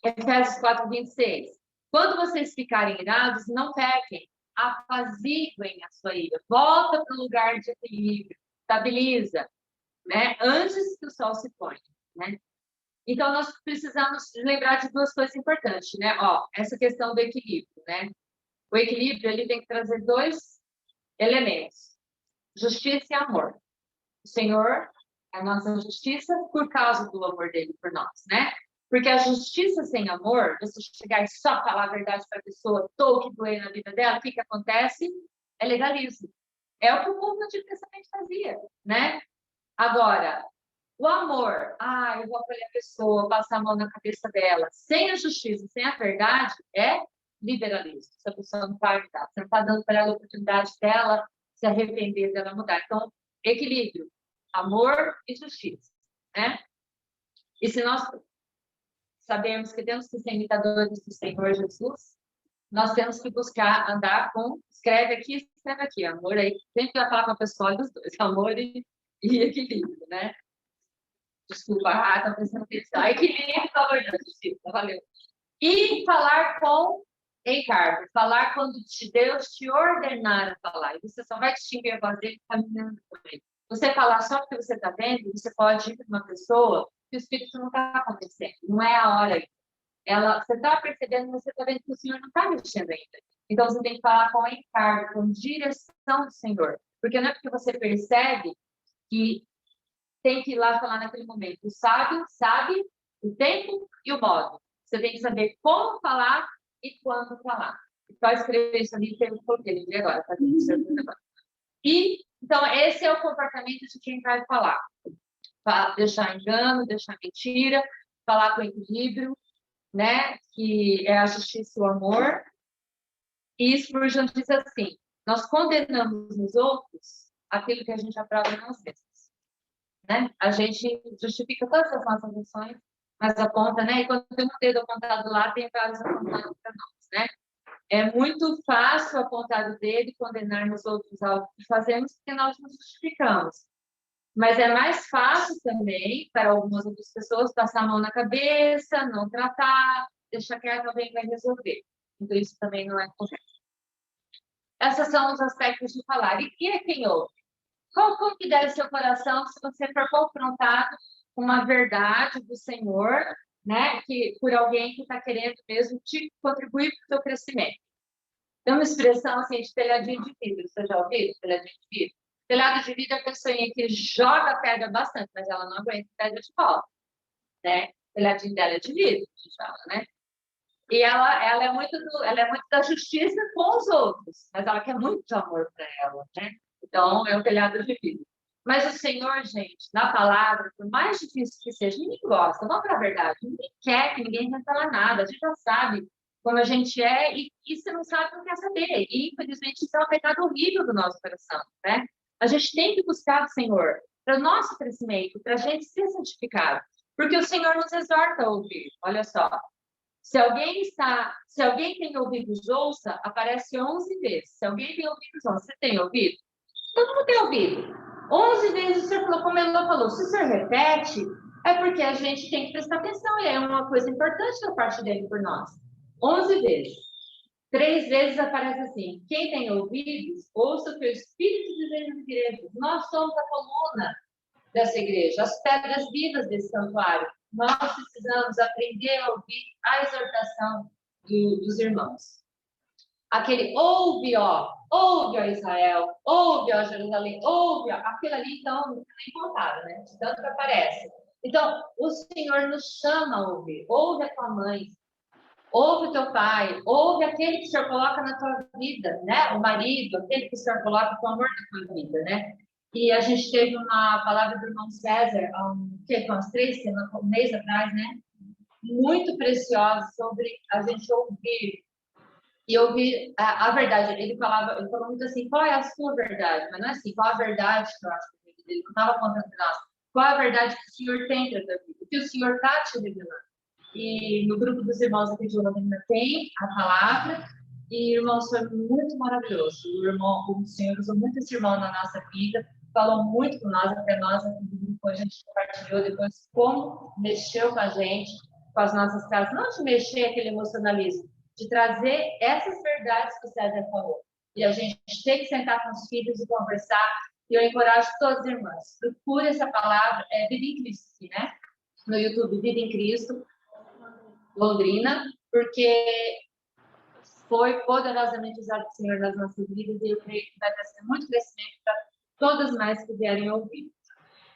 Efésios 4, 26. Quando vocês ficarem irados, não pequem. Apaziguem a sua ira. Volta para o lugar de equilíbrio. Estabiliza, né? Antes que o sol se ponha, né? Então, nós precisamos lembrar de duas coisas importantes, né? Essa questão do equilíbrio, né? O equilíbrio, ele tem que trazer 2 elementos. Justiça e amor. O Senhor é a nossa justiça por causa do amor dele por nós, né? Porque a justiça sem amor, você chegar e só falar a verdade para a pessoa, o que doer na vida dela, o que acontece? É legalismo. É o que o povo do Antigo Testamento fazia, né? Agora, o amor, eu vou acolher a pessoa, passar a mão na cabeça dela, sem a justiça, sem a verdade, é liberalismo. Essa pessoa não vai mudar. Você não está dando para ela a oportunidade dela se arrepender, dela mudar. Então, equilíbrio, amor e justiça, né? E se nós sabemos que temos que ser imitadores do Senhor Jesus, nós temos que buscar andar com, escreve aqui, amor aí. Sempre vai falar com a pessoa dos dois, amor e equilíbrio, né? Desculpa, tá pensando que equilíbrio, pelo amor de Deus, valeu. E falar com encargo, falar quando Deus te ordenar a falar. E você só vai distinguir a voz dele caminhando com ele. Você falar só porque você está vendo, você pode ir para uma pessoa que o Espírito não está acontecendo, não é a hora. Você está percebendo, você está vendo que o Senhor não está mexendo ainda. Então, você tem que falar com encargo, com direção do Senhor. Porque não é porque você percebe que tem que ir lá falar naquele momento. O sábio sabe o tempo e o modo. Você tem que saber como falar e quando falar. Pode escrever isso ali, tem o porquê de agora. Tá? E, então, esse é o comportamento de quem vai falar. Deixar engano, deixar mentira, falar com equilíbrio, né? Que é a justiça e o amor. E Spurgeon diz assim, nós condenamos nos outros aquilo que a gente aprova em nós mesmos. Né? A gente justifica todas as nossas ações, mas aponta, né? E quando tem um dedo apontado lá, tem vários apontados para nós, né? É muito fácil apontar o dedo e condenar nos outros algo que fazemos, porque nós nos justificamos. Mas é mais fácil também, para algumas outras pessoas, passar a mão na cabeça, não tratar, deixa quieto, alguém vai resolver. Então, isso também não é correto. Esses são os aspectos de falar. E quem é quem ouve? Como que deve ser o coração se você for confrontado com uma verdade do Senhor, né? Que, por alguém que está querendo mesmo te contribuir para o seu crescimento. Tem uma expressão assim de telhadinho de vidro. Você já ouviu telhadinho de vidro? Telhado de vidro é a pessoinha que joga pedra bastante, mas ela não aguenta pedra de volta, né? Telhadinho dela é de vidro, a gente fala, né? E ela é muito da justiça com os outros, mas ela quer muito amor para ela, né? Então, é um telhado de vidro. Mas o Senhor, gente, na palavra, por mais difícil que seja, ninguém gosta, vamos para a verdade, ninguém quer que ninguém venha falar nada, a gente já sabe como a gente é e você não sabe, não quer saber. E, infelizmente, isso é um pecado horrível do nosso coração, né? A gente tem que buscar o Senhor para o nosso crescimento, para a gente ser santificado, porque o Senhor nos exorta a ouvir. Olha só, se alguém tem ouvidos, ouça, aparece 11 vezes. Se alguém tem ouvidos, ouça. Você tem ouvido? Todo mundo tem ouvido. 11 vezes o Senhor falou, como ele falou, se o Senhor repete, é porque a gente tem que prestar atenção, e é uma coisa importante da parte dele por nós. 11 vezes. 3 vezes aparece assim, quem tem ouvidos, ouça o que o Espírito diz nas igrejas. Nós somos a coluna dessa igreja, as pedras vivas desse santuário. Nós precisamos aprender a ouvir a exortação dos irmãos. Aquele ouve, ó Israel, ouve, ó Jerusalém, ouve, ó. Aquilo ali, então, não tem nem contado, né? De tanto que aparece. Então, o Senhor nos chama a ouvir. Ouve a tua mãe, ouve o teu pai, ouve aquele que o Senhor coloca na tua vida, né? O marido, aquele que o Senhor coloca com amor na tua vida, né? E a gente teve uma palavra do irmão César, um mês atrás, né? Muito preciosa sobre a gente ouvir. E ouvir a verdade. Ele falou muito assim, qual é a sua verdade? Mas não é assim, qual a verdade que eu acho que ele não estava contando para nós. Qual é a verdade que o Senhor tem para a tua vida? O que o Senhor está te revelando? E no grupo dos irmãos aqui de Londrina tem a palavra, e irmãos, foi muito maravilhoso. O Senhor usou muito esse irmão na nossa vida, falou muito com nós, até nós aqui do grupo a gente compartilhou depois como mexeu com a gente, com as nossas casas, não de mexer aquele emocionalismo, de trazer essas verdades que o César falou. E a gente tem que sentar com os filhos e conversar, e eu encorajo todas as irmãs, procure essa palavra, Vida em Cristo, né? No YouTube, Vida em Cristo, Londrina, porque foi poderosamente usado o Senhor nas nossas vidas e eu creio que vai trazer muito crescimento para todas mais que vierem ouvir.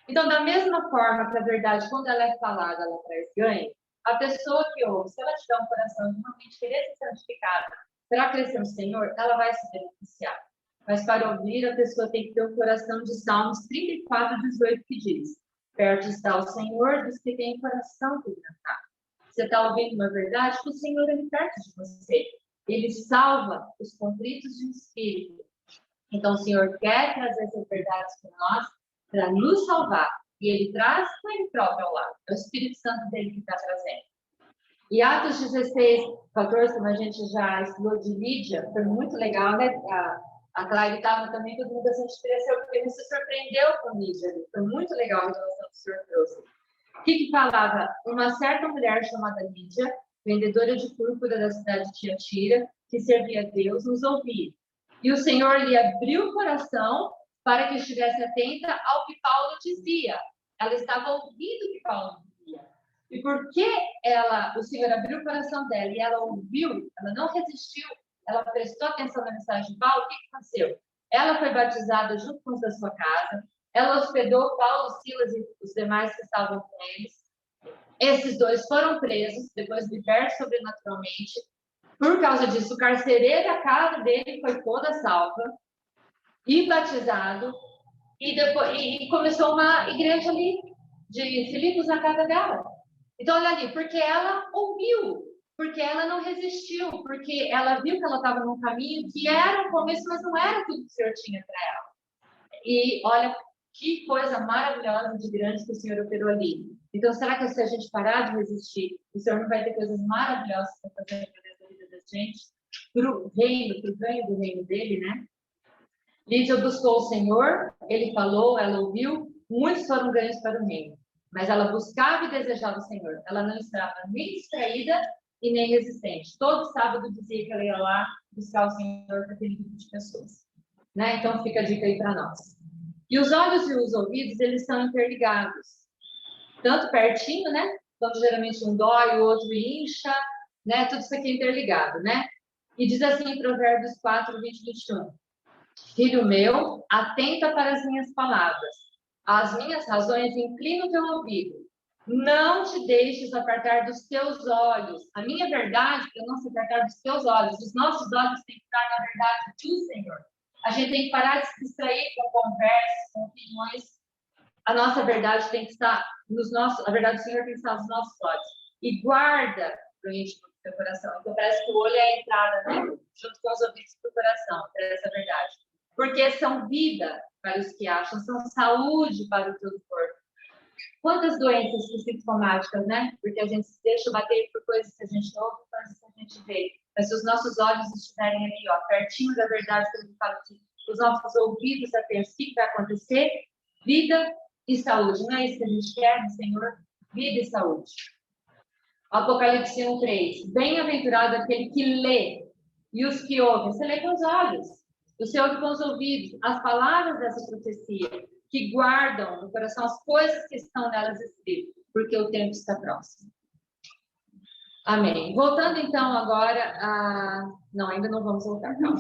Então, da mesma forma que a verdade, quando ela é falada, ela traz ganho, a pessoa que ouve, se ela tiver um coração de realmente querer ser santificada para crescer no Senhor, ela vai se beneficiar. Mas para ouvir, a pessoa tem que ter o coração de Salmos 34, 18, que diz: perto está o Senhor dos que têm coração quebrantado. Você está ouvindo uma verdade? O Senhor é perto de você. Ele salva os contritos de espírito. Então, o Senhor quer trazer essas verdades para nós, para nos salvar. E Ele traz com Ele próprio ao lado. É o Espírito Santo dele que está trazendo. E Atos 16, 14, como a gente já estudou de Lídia, foi muito legal, né? A Clara estava também, todo mundo assim, cresceu, porque ele se surpreendeu com Lídia. Foi muito legal a revelação que o Senhor trouxe. O que falava? Uma certa mulher chamada Lídia, vendedora de púrpura da cidade de Tiatira, que servia a Deus, nos ouvia. E o Senhor lhe abriu o coração para que estivesse atenta ao que Paulo dizia. Ela estava ouvindo o que Paulo dizia. E porque o Senhor abriu o coração dela e ela ouviu, ela não resistiu, ela prestou atenção na mensagem de Paulo, o que aconteceu? Ela foi batizada junto com os da sua casa, ela hospedou Paulo, Silas e os demais que estavam com eles. Esses dois foram presos, depois libertos sobrenaturalmente. Por causa disso, o carcereiro da casa dele foi toda salva e batizado. E começou uma igreja ali de Filipos na casa dela. Então, olha ali, porque ela ouviu, porque ela não resistiu, porque ela viu que ela estava num caminho que era o começo, mas não era tudo que o Senhor tinha para ela. E olha que coisa maravilhosa de grande que o Senhor operou ali. Então, será que se a gente parar de resistir, o Senhor não vai ter coisas maravilhosas para fazer na vida da gente, para o reino, para o ganho do reino dele, né? Lídia buscou o Senhor, ele falou, ela ouviu, muitos foram ganhos para o reino. Mas ela buscava e desejava o Senhor. Ela não estava nem distraída e nem resistente. Todo sábado dizia que ela ia lá buscar o Senhor para aquele grupo de pessoas. Né? Então, fica a dica aí para nós. E os olhos e os ouvidos, eles são interligados. Tanto pertinho, né? Quando geralmente um dói, o outro incha, né? Tudo isso aqui é interligado, né? E diz assim em Provérbios 4, 20 e 21. Filho meu, atenta para as minhas palavras. As minhas razões inclina o teu ouvido. Não te deixes apartar dos teus olhos. A minha verdade para não se apartar dos teus olhos. Os nossos olhos têm que estar na verdade do Senhor. A gente tem que parar de se distrair com conversas, com opiniões. A nossa verdade tem que estar nos nossos. A verdade do Senhor tem que estar nos nossos olhos. E guarda para o íntimo do teu coração. Então parece que o olho é a entrada, né? Junto com os ouvidos do coração, para essa verdade. Porque são vida para os que acham, são saúde para o teu corpo. Quantas doenças psicossomáticas, né? Porque a gente se deixa bater por coisas que a gente ouve, coisas que a gente vê. Mas se os nossos olhos estiverem ali, ó, pertinho da verdade, que a gente fala aqui, os nossos ouvidos atentos, o que vai acontecer? Vida e saúde. Não é isso que a gente quer no Senhor? Vida e saúde. Apocalipse 1:3. Bem-aventurado aquele que lê e os que ouvem. Você lê com os olhos. Você ouve com os ouvidos as palavras dessa profecia, que guardam no coração as coisas que estão nelas escritas, porque o tempo está próximo. Amém. Voltando então agora a... Não, ainda não vamos voltar. Não.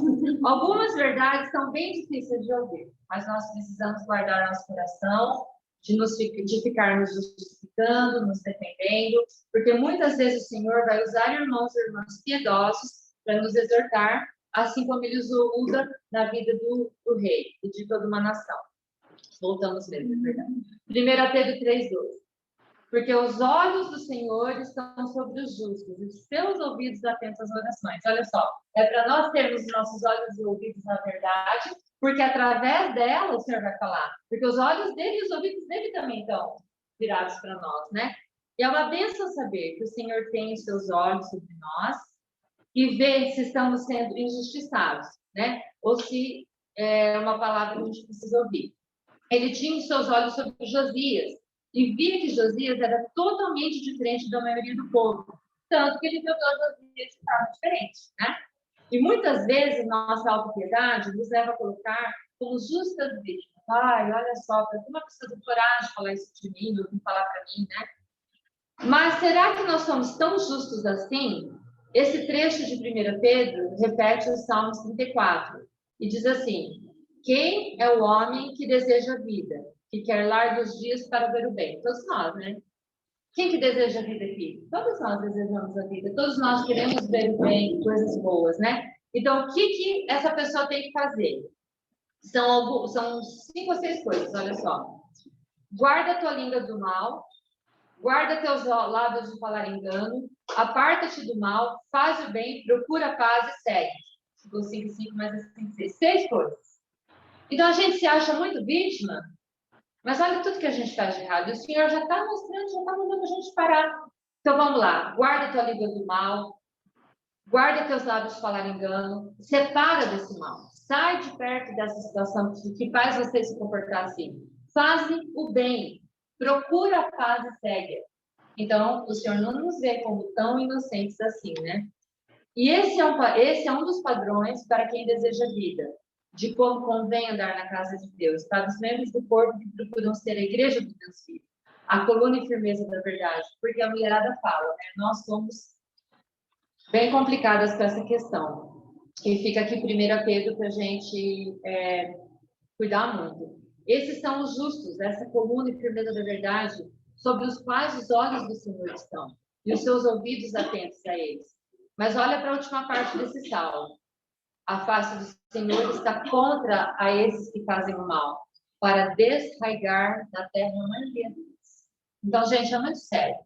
Algumas verdades são bem difíceis de ouvir, mas nós precisamos guardar nosso coração, de ficarmos justificando, nos defendendo, porque muitas vezes o Senhor vai usar irmãos e irmãs piedosos para nos exortar, assim como ele usa na vida do rei e de toda uma nação. Voltamos mesmo, é verdade. 1 Pedro 3:12. Porque os olhos do Senhor estão sobre os justos e os seus ouvidos atentos às orações. Olha só, é para nós termos os nossos olhos e ouvidos na verdade, porque através dela o Senhor vai falar. Porque os olhos dele e os ouvidos dele também estão virados para nós, né? E é uma bênção saber que o Senhor tem os seus olhos sobre nós e vê se estamos sendo injustiçados, né? Ou se é uma palavra que a gente precisa ouvir. Ele tinha os seus olhos sobre Josias e via que Josias era totalmente diferente da maioria do povo. Tanto que ele viu que Josias estava diferente, né? E muitas vezes nossa autopiedade nos leva a colocar como justas vítimas. Ai, olha só, para uma pessoa ter coragem de falar isso de mim, ou de falar para mim, né? Mas será que nós somos tão justos assim? Esse trecho de 1 Pedro repete o Salmos 34 e diz assim: quem é o homem que deseja a vida, que quer largos dias para ver o bem? Todos nós, né? Quem que deseja a vida aqui? Todos nós desejamos a vida, todos nós queremos ver o bem, coisas boas, né? Então, o que essa pessoa tem que fazer? São 5 ou 6 coisas, olha só. Guarda a tua língua do mal, guarda teus lábios de falar engano, aparta-te do mal, faz o bem, procura a paz e segue. Ficou 5, mas assim, 6 coisas. Então, a gente se acha muito vítima, mas olha tudo que a gente faz de errado. E o Senhor já está mostrando, já está mandando a gente parar. Então, vamos lá. Guarda tua língua do mal, guarda teus lábios de falar engano, separa desse mal. Sai de perto dessa situação que faz você se comportar assim. Faz o bem, procura a paz e segue. Então, o Senhor não nos vê como tão inocentes assim, né? E esse é um dos padrões para quem deseja vida, de como convém andar na casa de Deus, para os membros do corpo que procuram ser a igreja do Deus Filho, a coluna e firmeza da verdade, porque a mulherada fala, né? Nós somos bem complicadas com essa questão. E fica aqui 1 Pedro para a gente cuidar muito. Esses são os justos, essa coluna e firmeza da verdade, sobre os quais os olhos do Senhor estão, e os seus ouvidos atentos a eles. Mas olha para a última parte desse salmo. A face do Senhor está contra a esses que fazem o mal, para desraigar da terra a maioria deles. Então, gente, é muito sério.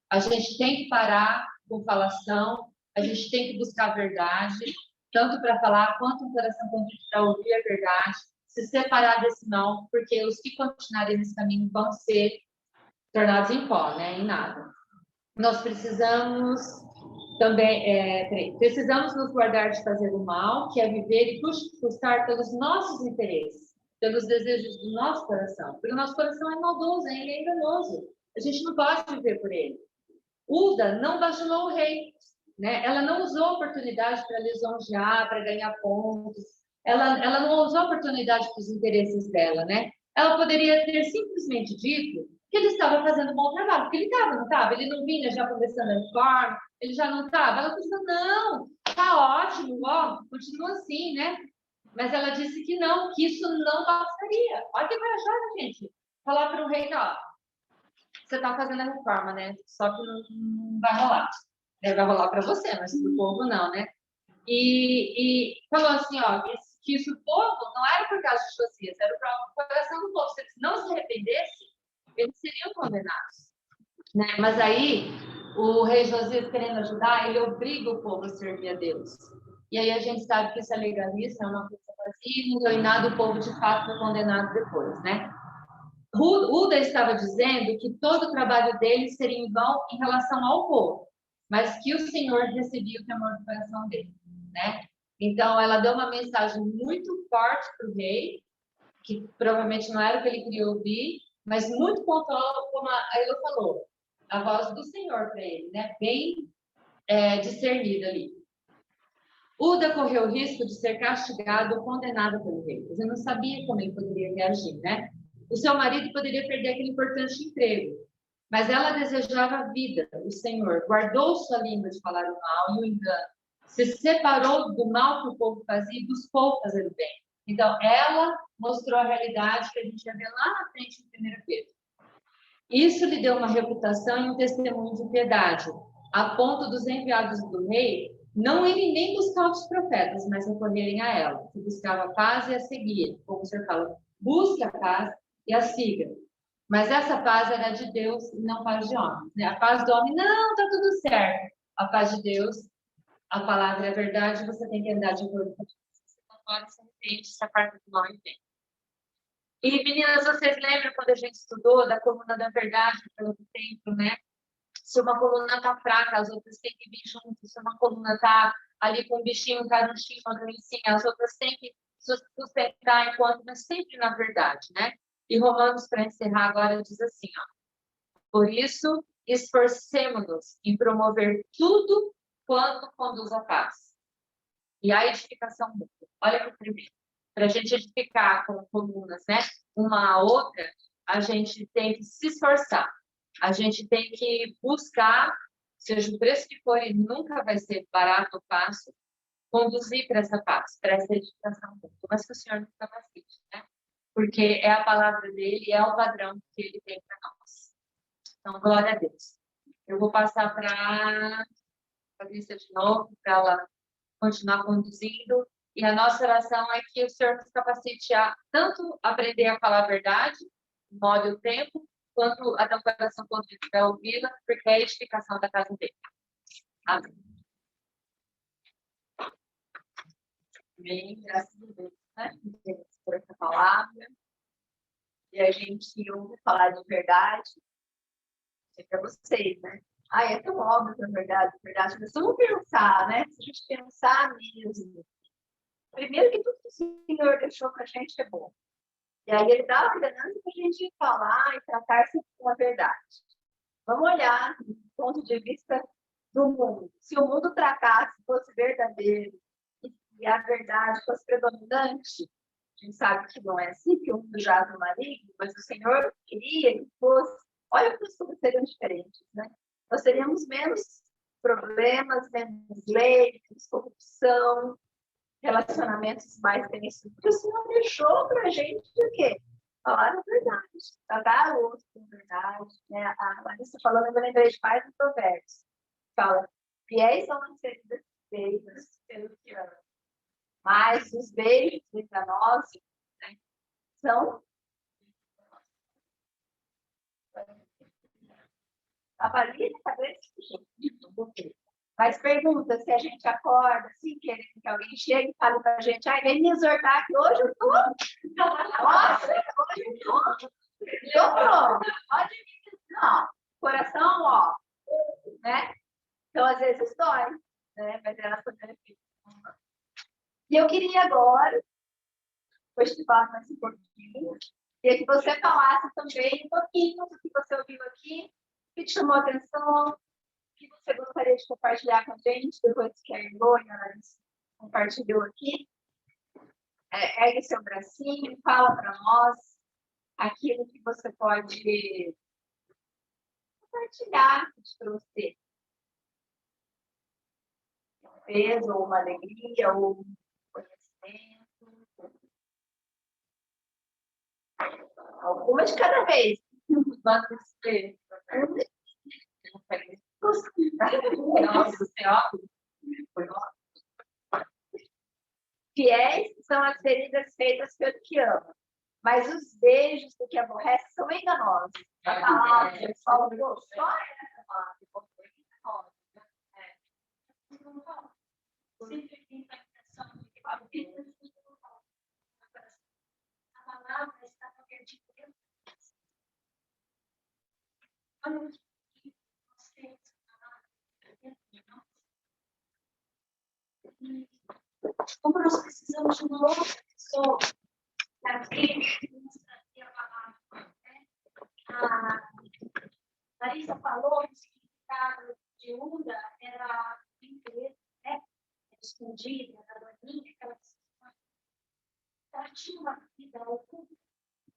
A gente tem que parar com falação, a gente tem que buscar a verdade, tanto para falar quanto um coração contrito para ouvir a verdade, se separar desse mal, porque os que continuarem nesse caminho vão ser tornados em pó, né? Em nada. Nós precisamos também, precisamos nos guardar de fazer o mal, que é viver e custar pelos nossos interesses, pelos desejos do nosso coração, porque o nosso coração é maldoso, ele é enganoso. A gente não pode viver por ele. Uda não bajulou o rei. né? Ela não usou a oportunidade para lisonjear, para ganhar pontos. Ela não usou a oportunidade para os interesses dela, né? Ela poderia ter simplesmente dito que ele estava fazendo um bom trabalho, porque ele estava, não estava? Ele não vinha já começando a reforma, ele já não estava? Ela disse, não, tá ótimo, ó, continua assim, né? Mas ela disse que não, que isso não passaria. Olha que corajosa, gente. Falar para o rei, ó, você está fazendo a reforma, né? Só que não vai rolar. Vai rolar para você, mas para o povo não, né? E falou assim, ó, que isso o povo não era por causa de Josias, era o coração do povo. Se eles não se arrependessem, eles seriam condenados, né? Mas aí, o rei Josias, querendo ajudar, ele obriga o povo a servir a Deus. E aí a gente sabe que isso é legalista, é uma coisa vazia, e não deu em nada, o povo de fato foi condenado depois, né? Uda estava dizendo que todo o trabalho dele seria em vão em relação ao povo, mas que o Senhor recebia o temor do coração dele, né? Então, ela deu uma mensagem muito forte para o rei, que provavelmente não era o que ele queria ouvir, mas muito pontual, como a Elo falou, a voz do Senhor para ele, né? Bem discernida ali. Uda correu o risco de ser castigado ou condenado pelo rei. Ele não sabia como ele poderia reagir, né? O seu marido poderia perder aquele importante emprego, mas ela desejava a vida, o Senhor. Guardou sua língua de falar o mal e o engano. Se separou do mal que o povo fazia e buscou fazer o bem. Então, ela mostrou a realidade que a gente vai ver lá na frente no 1 Pedro. Isso lhe deu uma reputação e um testemunho de piedade, a ponto dos enviados do rei não irem nem buscar os profetas, mas recorrerem a ela, que buscava a paz e a seguia. Como o Senhor fala, busque a paz e a siga. Mas essa paz era de Deus e não paz de homens, né? A paz do homem, não, está tudo certo. A paz de Deus, a palavra é verdade, você tem que andar de acordo com a você não pode se arrepende, se aparta do mal e bem. E, meninas, vocês lembram quando a gente estudou da coluna da verdade pelo templo, né? Se uma coluna está fraca, as outras têm que vir junto. Se uma coluna está ali com um bichinho, um carunchinho, uma doencinha, as outras têm que sustentar enquanto, mas sempre na verdade, né? E Romanos, para encerrar agora, diz assim, ó. Por isso, esforcemo-nos em promover tudo quanto conduz à paz. E a edificação mútua. Olha que primeiro. Para a gente edificar com colunas, né? Uma a outra, a gente tem que se esforçar. A gente tem que buscar, seja o preço que for, e nunca vai ser barato ou fácil, conduzir para essa paz, para essa edificação mútua. Mas que o Senhor não capacite, né? Porque é a palavra dele, é o padrão que ele tem para nós. Então, glória a Deus. Eu vou passar para a Patrícia de novo, para ela continuar conduzindo. E a nossa oração é que o Senhor nos capacite a tanto aprender a falar a verdade, molde o tempo, quanto a ter um coração contrito para ouvi-la, porque é a edificação da casa dele. Amém. Amém. Graças a Deus, né? Por essa palavra. E a gente ouve falar de verdade. É para vocês, né? É tão óbvio que é verdade, verdade. Mas vamos pensar, né? Se a gente pensar mesmo. Primeiro que tudo que o Senhor deixou para a gente é bom. E aí ele dá a ordenança para a gente falar e tratar-se com a verdade. Vamos olhar do ponto de vista do mundo. Se o mundo tratasse, fosse verdadeiro, e a verdade fosse predominante, a gente sabe que não é assim, que o mundo jaz no maligno, mas o Senhor queria que fosse. Olha como as coisas seriam diferentes, né? Nós teríamos menos problemas, menos leis, menos corrupção, relacionamentos mais bem-sucedidos. Porque o Senhor deixou para a gente o quê? Falar a verdade, tratar o outro com verdade. Né? A Larissa falando, eu me lembrei de mais um provérbio. Fala, fiéis são as beijos pelo que ama. Mas os beijos enganosos, né, são... Avalie a cabeça do jeito. Mas pergunta se a gente acorda assim, querendo que alguém chegue e fale para a gente, vem me exortar que hoje eu estou. Nossa, hoje eu estou. Pode vir. Não, coração, ó. Né? Então, às vezes dói, né? Mas ela foi benefício. E eu queria agora, depois te falar mais um pouquinho, queria que você falasse também um pouquinho do que você ouviu aqui, o que te chamou a atenção, o que você gostaria gostaria de compartilhar com a gente, depois que a Elô compartilhou aqui. Ergue seu bracinho, fala para nós aquilo que você pode compartilhar que te trouxe um peso, ou uma alegria, ou um conhecimento. Uma de cada vez. Nossa, fiéis são as feridas feitas pelo que ama, mas os beijos do que aborrece são enganosos. A palavra que falou só essa palavra. Sempre tem a impressão de que a palavra está no vertigo. Olha o que nós temos a palavra dentro de nós. Como nós precisamos de uma outra pessoa para que nos trazer a palavra. Né? A Larissa falou que o significado de Uda era limpeza, né? Escondida, a doninha, aquela situação. Ela tinha uma vida oculta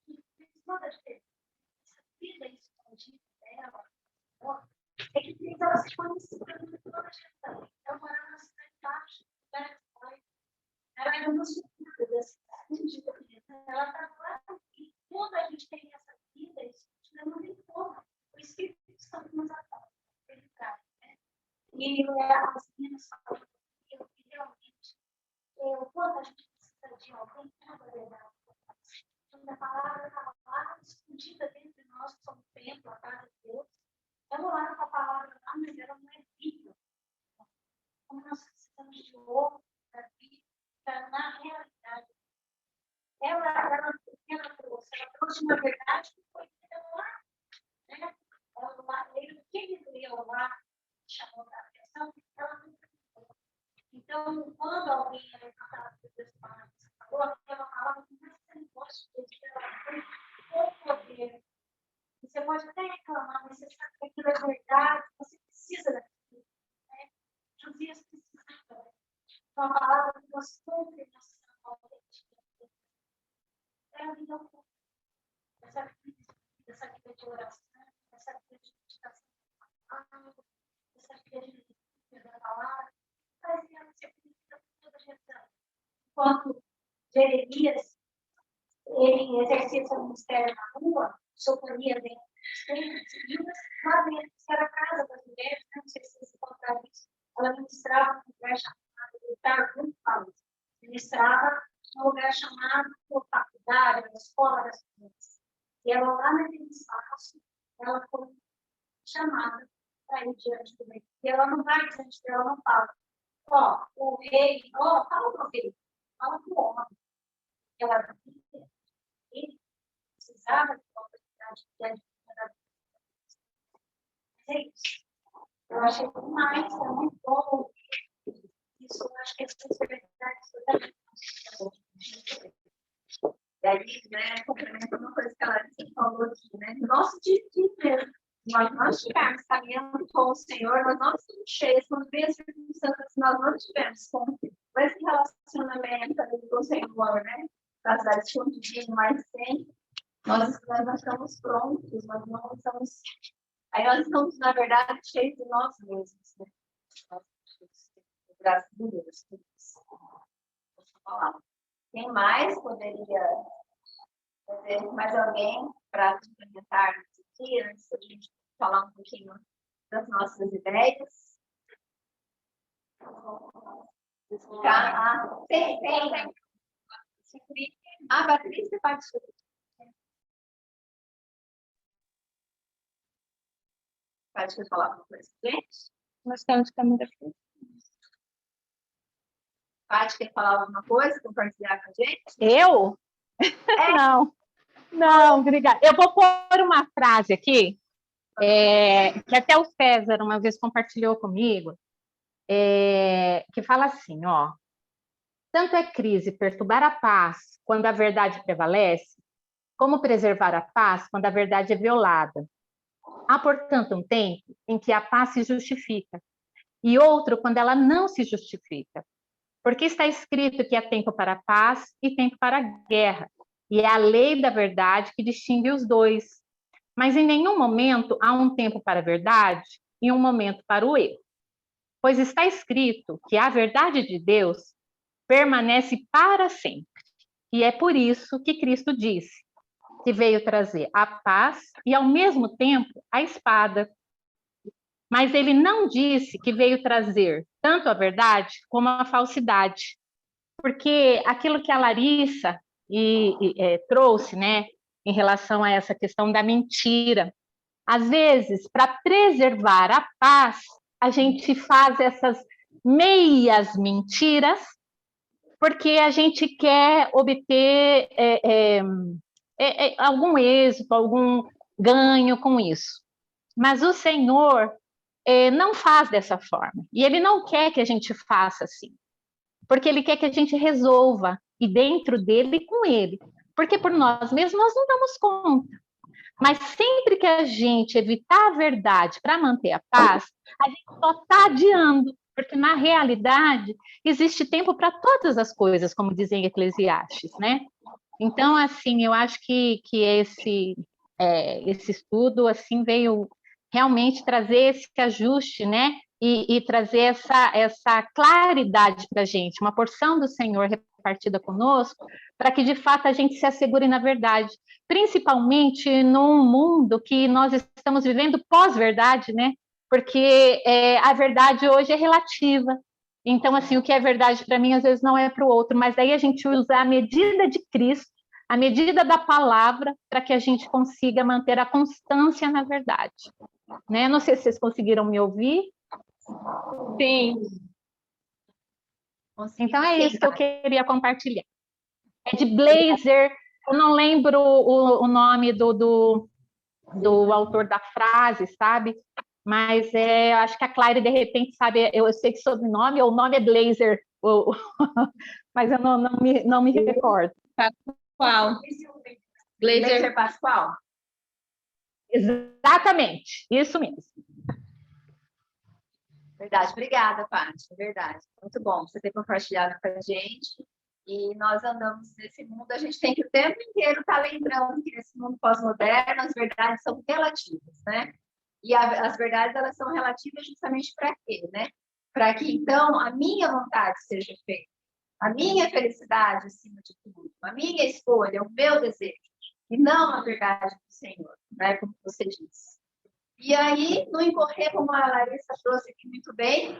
que fez toda a diferença. Essa vida escondida dela é que fez ela se conhecer por toda a geração. Ela morava na cidade baixa, ela era uma estrutura da cidade. Ela estava lá e quando a gente tem essa vida escondida, não tem como. O Espírito Santo nos apoia, ele traz. Né? E as meninas falam que realmente quando a gente precisa de alguém, não é verdade. Quando a palavra está lá, escondida dentro de nós, que somos templo, a casa de Deus, ela olha para a palavra lá, mas ela não é viva. Como nós precisamos de outro para vir, na realidade. Ela trouxe uma verdade que foi lá, né? O que ele leu lá chamou a atenção, ela não entendeu. Então, quando alguém é levantado por Deus para falou, ela falava que não negócio de com poder. Você pode até reclamar, mas você sabe que aquilo é verdade, você precisa daquilo. Né? Josias precisava. Então, a palavra que nós confirmamos na é a vida oculta. Essa vida de oração, essa vida de meditação, essa vida de leitura da palavra, fazia ser conhecida por toda a geração. Enquanto Jeremias, ele exercia seu ministério na rua, socorria dentro dos templos civis, lá dentro, que era a casa das mulheres, não sei se vocês encontraram isso, ela ministrava num lugar chamado, ele estava muito falando, ministrava num lugar chamado faculdade, na escola das crianças. E ela lá naquele espaço, ela foi chamada para ir diante do rei. E ela não vai diante dela, não fala. O rei, fala para o rei, fala para o homem. Ela via, ele precisava de uma oportunidade de é isso. Eu achei demais, é muito bom. Isso, eu acho que é verdade totalmente. E aí, né, complementa uma coisa que a Larissa falou aqui, né? Nosso dia mesmo. Nós estivermos caminhando com o Senhor, nós não estamos cheios, quando vem as circunstâncias, nós não tivemos com esse relacionamento ali com o Senhor, né? Casar escondidinho, mas sempre, nós não estamos prontos, nós não estamos. Aí nós estamos, na verdade, cheios de nós mesmos, né? Graças a Deus. Quem mais poderia fazer mais alguém para complementar aqui, antes da gente falar um pouquinho das nossas ideias? Tem. A Patrícia participou. Pode falar uma coisa, gente? Nós estamos de câmera fria. Paty, quer falar alguma coisa, compartilhar com a gente? Eu? Não, obrigada. Eu vou pôr uma frase aqui, que até o César uma vez compartilhou comigo, que fala assim, tanto é crise perturbar a paz quando a verdade prevalece, como preservar a paz quando a verdade é violada. Há, portanto, um tempo em que a paz se justifica, e outro quando ela não se justifica. Porque está escrito que há tempo para a paz e tempo para a guerra, e é a lei da verdade que distingue os dois. Mas em nenhum momento há um tempo para a verdade e um momento para o erro. Pois está escrito que a verdade de Deus permanece para sempre. E é por isso que Cristo disse que veio trazer a paz e, ao mesmo tempo, a espada. Mas ele não disse que veio trazer tanto a verdade como a falsidade. Porque aquilo que a Larissa trouxe, né, em relação a essa questão da mentira, às vezes, para preservar a paz, a gente faz essas meias mentiras, porque a gente quer obter algum êxito, algum ganho com isso. Mas o Senhor não faz dessa forma. E Ele não quer que a gente faça assim. Porque Ele quer que a gente resolva, e dentro dele e com Ele. Porque por nós mesmos nós não damos conta. Mas sempre que a gente evitar a verdade para manter a paz, a gente só está adiando, porque na realidade existe tempo para todas as coisas, como dizem Eclesiastes, né? Então, assim, eu acho que esse estudo assim veio realmente trazer esse ajuste, né? E trazer essa claridade para a gente, uma porção do Senhor repartida conosco, para que de fato a gente se assegure na verdade, principalmente num mundo que nós estamos vivendo pós-verdade, né? Porque a verdade hoje é relativa. Então, assim, o que é verdade para mim às vezes não é para o outro, mas daí a gente usa a medida de Cristo, a medida da palavra, para que a gente consiga manter a constância na verdade. Né? Não sei se vocês conseguiram me ouvir. Sim. Então é isso que eu queria compartilhar. É de Blazer, eu não lembro o nome do autor da frase, sabe? Mas eu acho que a Claire, de repente, sabe, eu sei que sobrenome, ou o nome é Blazer, mas eu não me recordo. Qual? Blazer Pascoal? Exatamente, isso mesmo. Verdade, obrigada, Paty, é verdade. Muito bom você ter compartilhado com a gente. E nós andamos nesse mundo, a gente tem que o tempo inteiro estar lembrando que nesse mundo pós-moderno as verdades são relativas, né? E as verdades, elas são relativas justamente para quê, né? Para que, então, a minha vontade seja feita, a minha felicidade acima de tudo, a minha escolha, o meu desejo, e não a verdade do Senhor, né? Como você disse. E aí, não incorrer, como a Larissa trouxe aqui muito bem,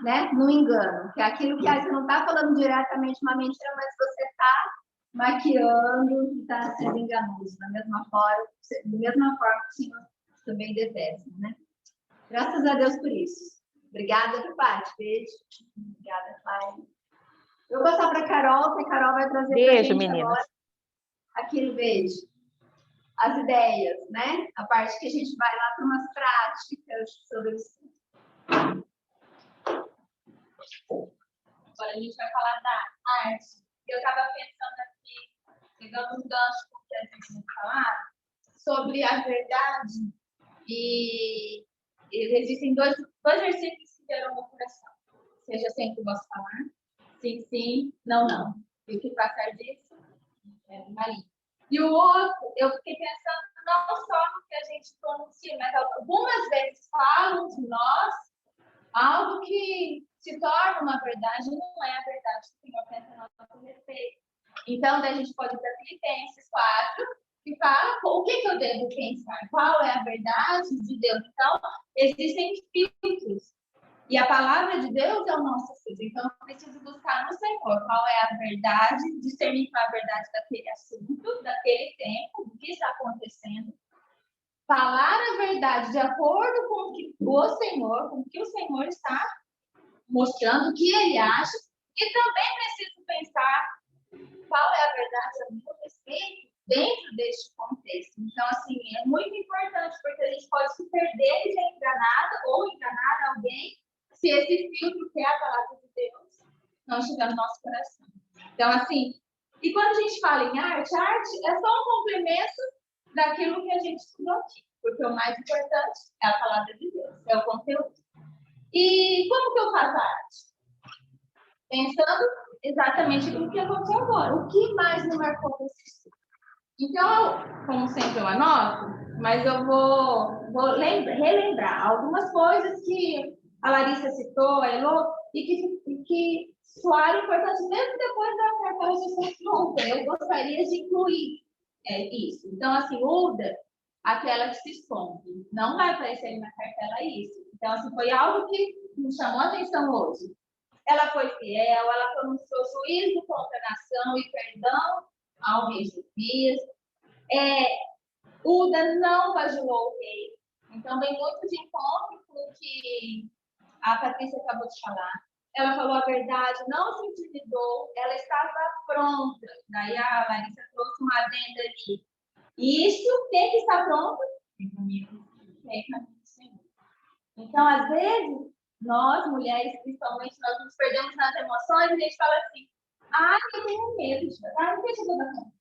né? No engano, que é aquilo que você não está falando diretamente uma mentira, mas você está maquiando e está sendo enganoso, da mesma forma que o Senhor também detesta, né? Graças a Deus por isso. Obrigada, Paty. Beijo. Obrigada, Cláudia. Eu vou passar para a Carol, que a Carol vai trazer para a gente meninas. agora aquele beijo. As ideias, né? A parte que a gente vai lá para umas práticas sobre isso. Agora a gente vai falar da arte. Eu estava pensando aqui, pegando um gancho com o que a gente vai falar, sobre a verdade. E existem dois versículos que deram meu coração. Seja sempre o vosso falar. Sim, sim, não, não. E o que passar disso? Maria. E o outro, eu fiquei pensando não só no que a gente pronuncia, mas algumas vezes falam de nós algo que se torna uma verdade e não é a verdade que o Senhor pensa a nosso respeito. Então, daí a gente pode ir para Filipenses 4, que fala o que eu devo pensar, qual é a verdade de Deus. Então, existem filtros. E a palavra de Deus é o nosso filtro. Então, eu preciso buscar no Senhor qual é a verdade, discernir qual é a verdade daquele assunto, daquele tempo, do que está acontecendo. Falar a verdade de acordo com o que o Senhor está mostrando, o que Ele acha. E também preciso pensar qual é a verdade a meu respeito dentro deste contexto. Então, assim, é muito importante, porque a gente pode se perder e ser enganado ou enganar alguém se esse filtro que é a palavra de Deus não estiver no nosso coração. Então, assim, e quando a gente fala em arte é só um complemento daquilo que a gente estudou aqui, porque o mais importante é a palavra de Deus, é o conteúdo. E como que eu faço arte? Pensando exatamente no que aconteceu agora. O que mais me marcou nesse estudo? Então, como sempre, eu anoto, mas eu vou relembrar algumas coisas que a Larissa citou, a Elô, e que soaram importantes mesmo depois da cartela de ser pronta. Eu gostaria de incluir isso. Então, assim, UDA, aquela que se esconde, não vai aparecer ali na cartela isso. Então, assim, foi algo que me chamou a atenção hoje. Ela foi fiel, ela pronunciou juízo, condenação e perdão ao rei Josias. Uda não bajulou o rei. Então, vem muito de encontro com o que a Patrícia acabou de falar. Ela falou a verdade, não se intimidou, ela estava pronta. Daí a Larissa trouxe uma adenda ali. E isso tem que estar pronto? Tem caminho do Senhor. Então, às vezes, nós, mulheres, principalmente, nós nos perdemos nas emoções e a gente fala assim, eu tenho medo de falar, não deixa eu dar conta.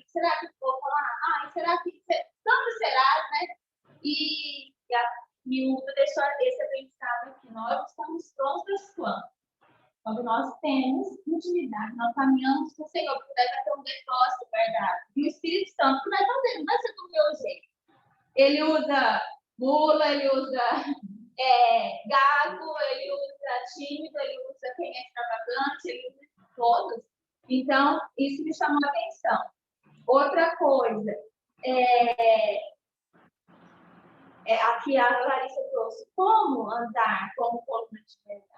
Será que vou falar? Será que... Tanto será, né? E a Miúda deixou esse aprendizado aqui. Nós estamos prontas quando nós temos intimidade, nós caminhamos com o Senhor, porque vai ter um depósito guardado. E o Espírito Santo que vai fazer, não vai ser do meu jeito. Ele usa mula, ele usa gago, ele usa tímido, ele usa quem é extravagante, ele usa todos. Então, isso me chamou a atenção. Outra coisa, aqui a Larissa trouxe, como andar como coluna de verdade.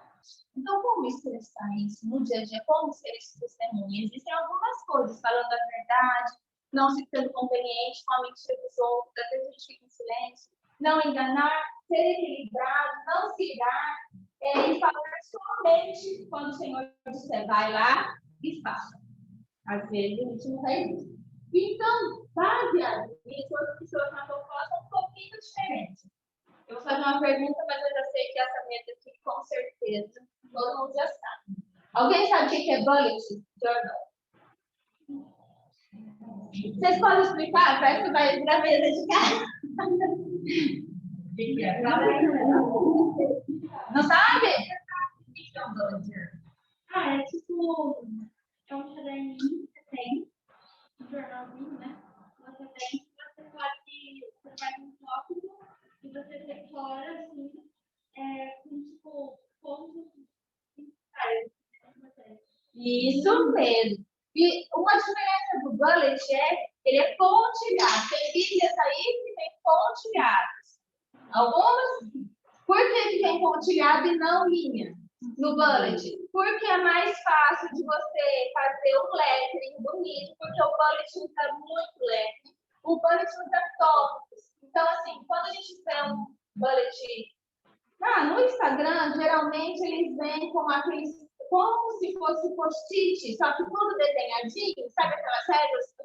Então, como expressar isso no dia a dia? Como ser esse testemunho? Existem algumas coisas, falando a verdade, não se sendo conveniente com a mentira dos outros, às vezes a gente fica em silêncio, não enganar, ser equilibrado, não se irar, e falar somente quando o Senhor disser, vai lá e faça. Às vezes a gente não faz isso. Então, baseado nisso, as pessoas na proposta são um pouquinho diferentes. Eu vou fazer uma pergunta, mas eu já sei que essa meta aqui, com certeza, todo mundo já sabe. Alguém sabe o que é bullet journal? Vocês podem explicar? Parece que vai virar mesa de casa. O que é? Não sabe? O que é um bullet journal? É tipo, é um caderninho que você tem, um jornalzinho, né? Você faz um tópico e você decora, assim, com, tipo, pontos principais. Isso mesmo. E uma diferença do bullet ele é pontilhado. Tem Bíblias aí que tem pontilhados. Algumas, por que tem pontilhado e não linha no bullet? Porque é mais fácil de você fazer um lettering bonito, porque o bullet usa muito lettering. O bullet usa tópicos. Então, assim, quando a gente vê um bullet no Instagram, geralmente eles vêm com aqueles, como se fosse post-it, só que tudo desenhadinho, sabe aquelas regras?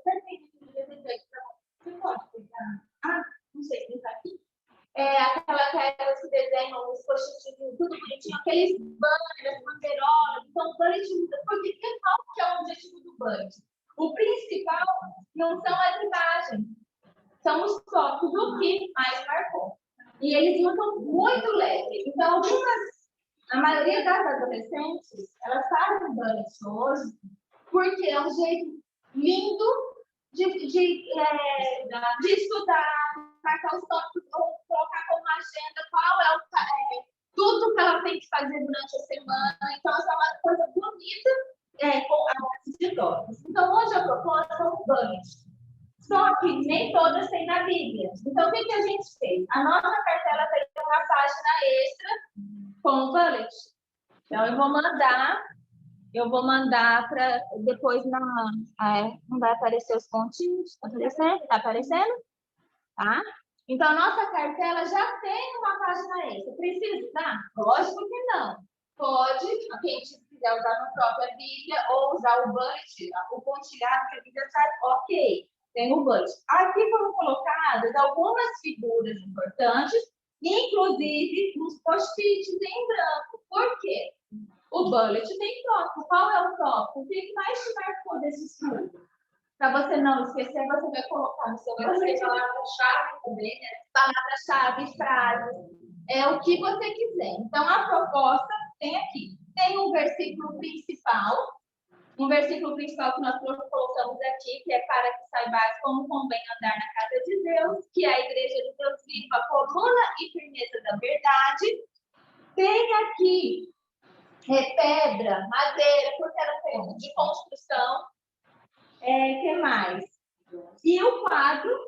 Você pode pegar? Não sei se está aqui. Aquelas regras que desenham os post-its, tudo bonitinho, aqueles banners, bandeirolas. Então, o bullet, porque qual que é o objetivo do bullet? O principal não são as imagens, são os tópicos do que mais marcou. E eles usam muito leve. Então, a maioria das adolescentes, elas fazem bullet hoje, porque é um jeito lindo de estudar, marcar os tópicos, ou colocar como agenda qual tudo que ela tem que fazer durante a semana. Então, essa é uma coisa bonita com a base de tópicos. Então, hoje a proposta é um bullet. Só que nem todas têm na Bíblia. Então, o que a gente fez? A nossa cartela tem uma página extra com o bullet. Então, eu vou mandar para depois não vai aparecer os pontinhos. Está aparecendo? Está aparecendo? Tá? Então, a nossa cartela já tem uma página extra. Precisa usar? Lógico que não. Pode, quem quiser usar na própria Bíblia ou usar o bullet, o pontilhado que a Bíblia faz, ok. Tem o bullet. Aqui foram colocadas algumas figuras importantes, inclusive nos post-its em branco. Por quê? O bullet tem tópico. Qual é o tópico? O que mais te marcou desse estudo? Para você não esquecer, você vai colocar no seu palavra-chave também, né? Palavra-chave, frases. o que você quiser. Então, a proposta tem aqui. Tem um versículo principal que nós colocamos aqui, que é para que saibais como convém andar na casa de Deus, que é a igreja de Deus viva, coluna e firmeza da verdade. Tem aqui pedra, madeira, porque era feito de construção. Que mais? E o quadro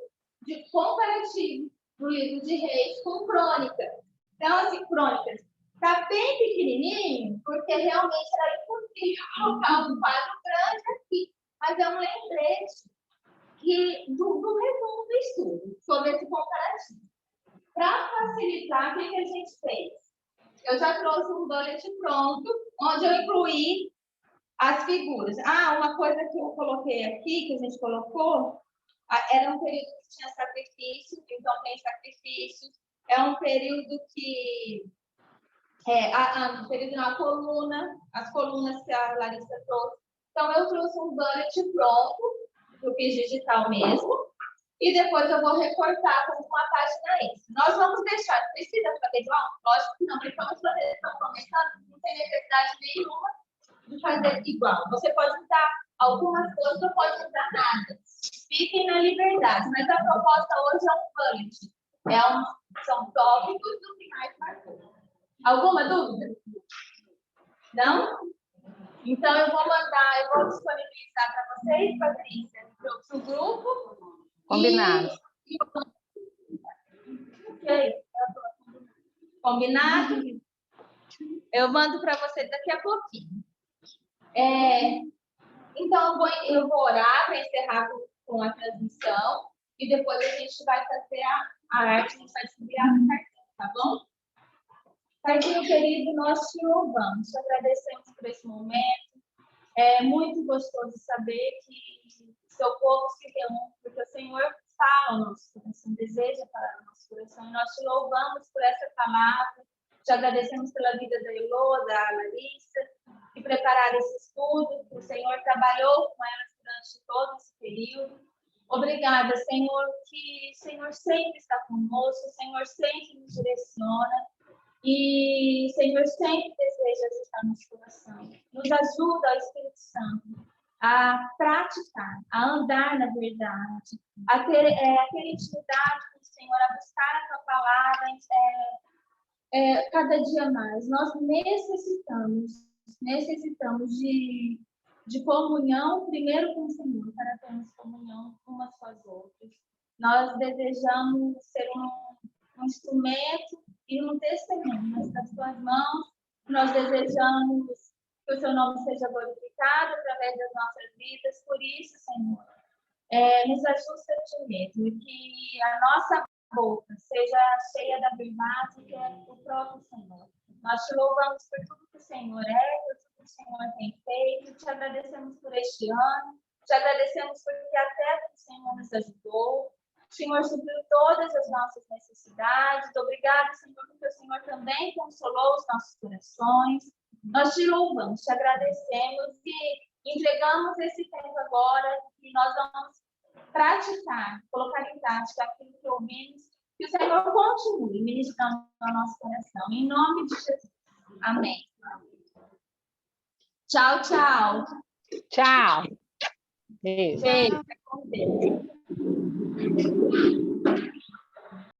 de comparativo do livro de Reis com crônica. Então, assim, crônicas está bem pequenininho, porque realmente era impossível colocar um quadro grande aqui. Mas é um lembrete do resumo do estudo sobre esse comparativo. Para facilitar, o que a gente fez? Eu já trouxe um bullet pronto, onde eu incluí as figuras. Uma coisa que eu coloquei aqui, que a gente colocou, era um período que tinha sacrifício, então tem sacrifício. É um período que... um período na coluna, as colunas que a Larissa trouxe. Então, eu trouxe um bullet pronto, eu fiz digital mesmo, e depois eu vou recortar com uma página extra. Nós vamos deixar, precisa fazer igual? Lógico que não, porque vamos fazer, estão começando, não tem necessidade nenhuma de fazer igual. Você pode usar algumas coisas, não pode usar nada. Fiquem na liberdade, mas a proposta hoje é um bullet. São tópicos do que mais marcou. Alguma dúvida? Não? Então, eu vou disponibilizar para vocês, Patrícia, para o grupo. Combinado. Combinado? Eu mando para você daqui a pouquinho. Então, eu vou orar para encerrar com a transmissão e depois a gente vai fazer a arte, a gente vai distribuir a cartão, tá bom? Paizinho querido, nós te louvamos, te agradecemos por esse momento. É muito gostoso saber que seu povo se reúne, porque o Senhor fala ao nosso coração, deseja falar ao nosso coração. E nós te louvamos por essa palavra, te agradecemos pela vida da Elô, da Larissa, que prepararam esse estudo, que o Senhor trabalhou com elas durante todo esse período. Obrigada, Senhor, que o Senhor sempre está conosco, o Senhor sempre nos direciona. E o Senhor sempre deseja visitar nosso coração. Nos ajuda, ó Espírito Santo, a praticar, a andar na verdade, a ter intimidade com o Senhor, a buscar a tua palavra cada dia mais. Nós necessitamos de comunhão, primeiro com o Senhor, para termos comunhão umas com as outras. Nós desejamos ser um instrumento e um testemunho nas tuas mãos. Nós desejamos que o seu nome seja glorificado através das nossas vidas. Por isso, Senhor, nos ajusta a ti mesmo, e que a nossa boca seja cheia da verdade, que é o próprio Senhor. Nós te louvamos por tudo que o Senhor por tudo que o Senhor tem feito. Te agradecemos por este ano. Te agradecemos porque até o Senhor nos ajudou. O Senhor supriu todas as nossas necessidades. Obrigado, Senhor, porque o Senhor também consolou os nossos corações. Nós te louvamos, te agradecemos e entregamos esse tempo agora e nós vamos praticar, colocar em prática aquilo que ouvimos, que o Senhor continue ministrando no nosso coração. Em nome de Jesus. Amém. Tchau, tchau. Tchau. Beijo. Beijo.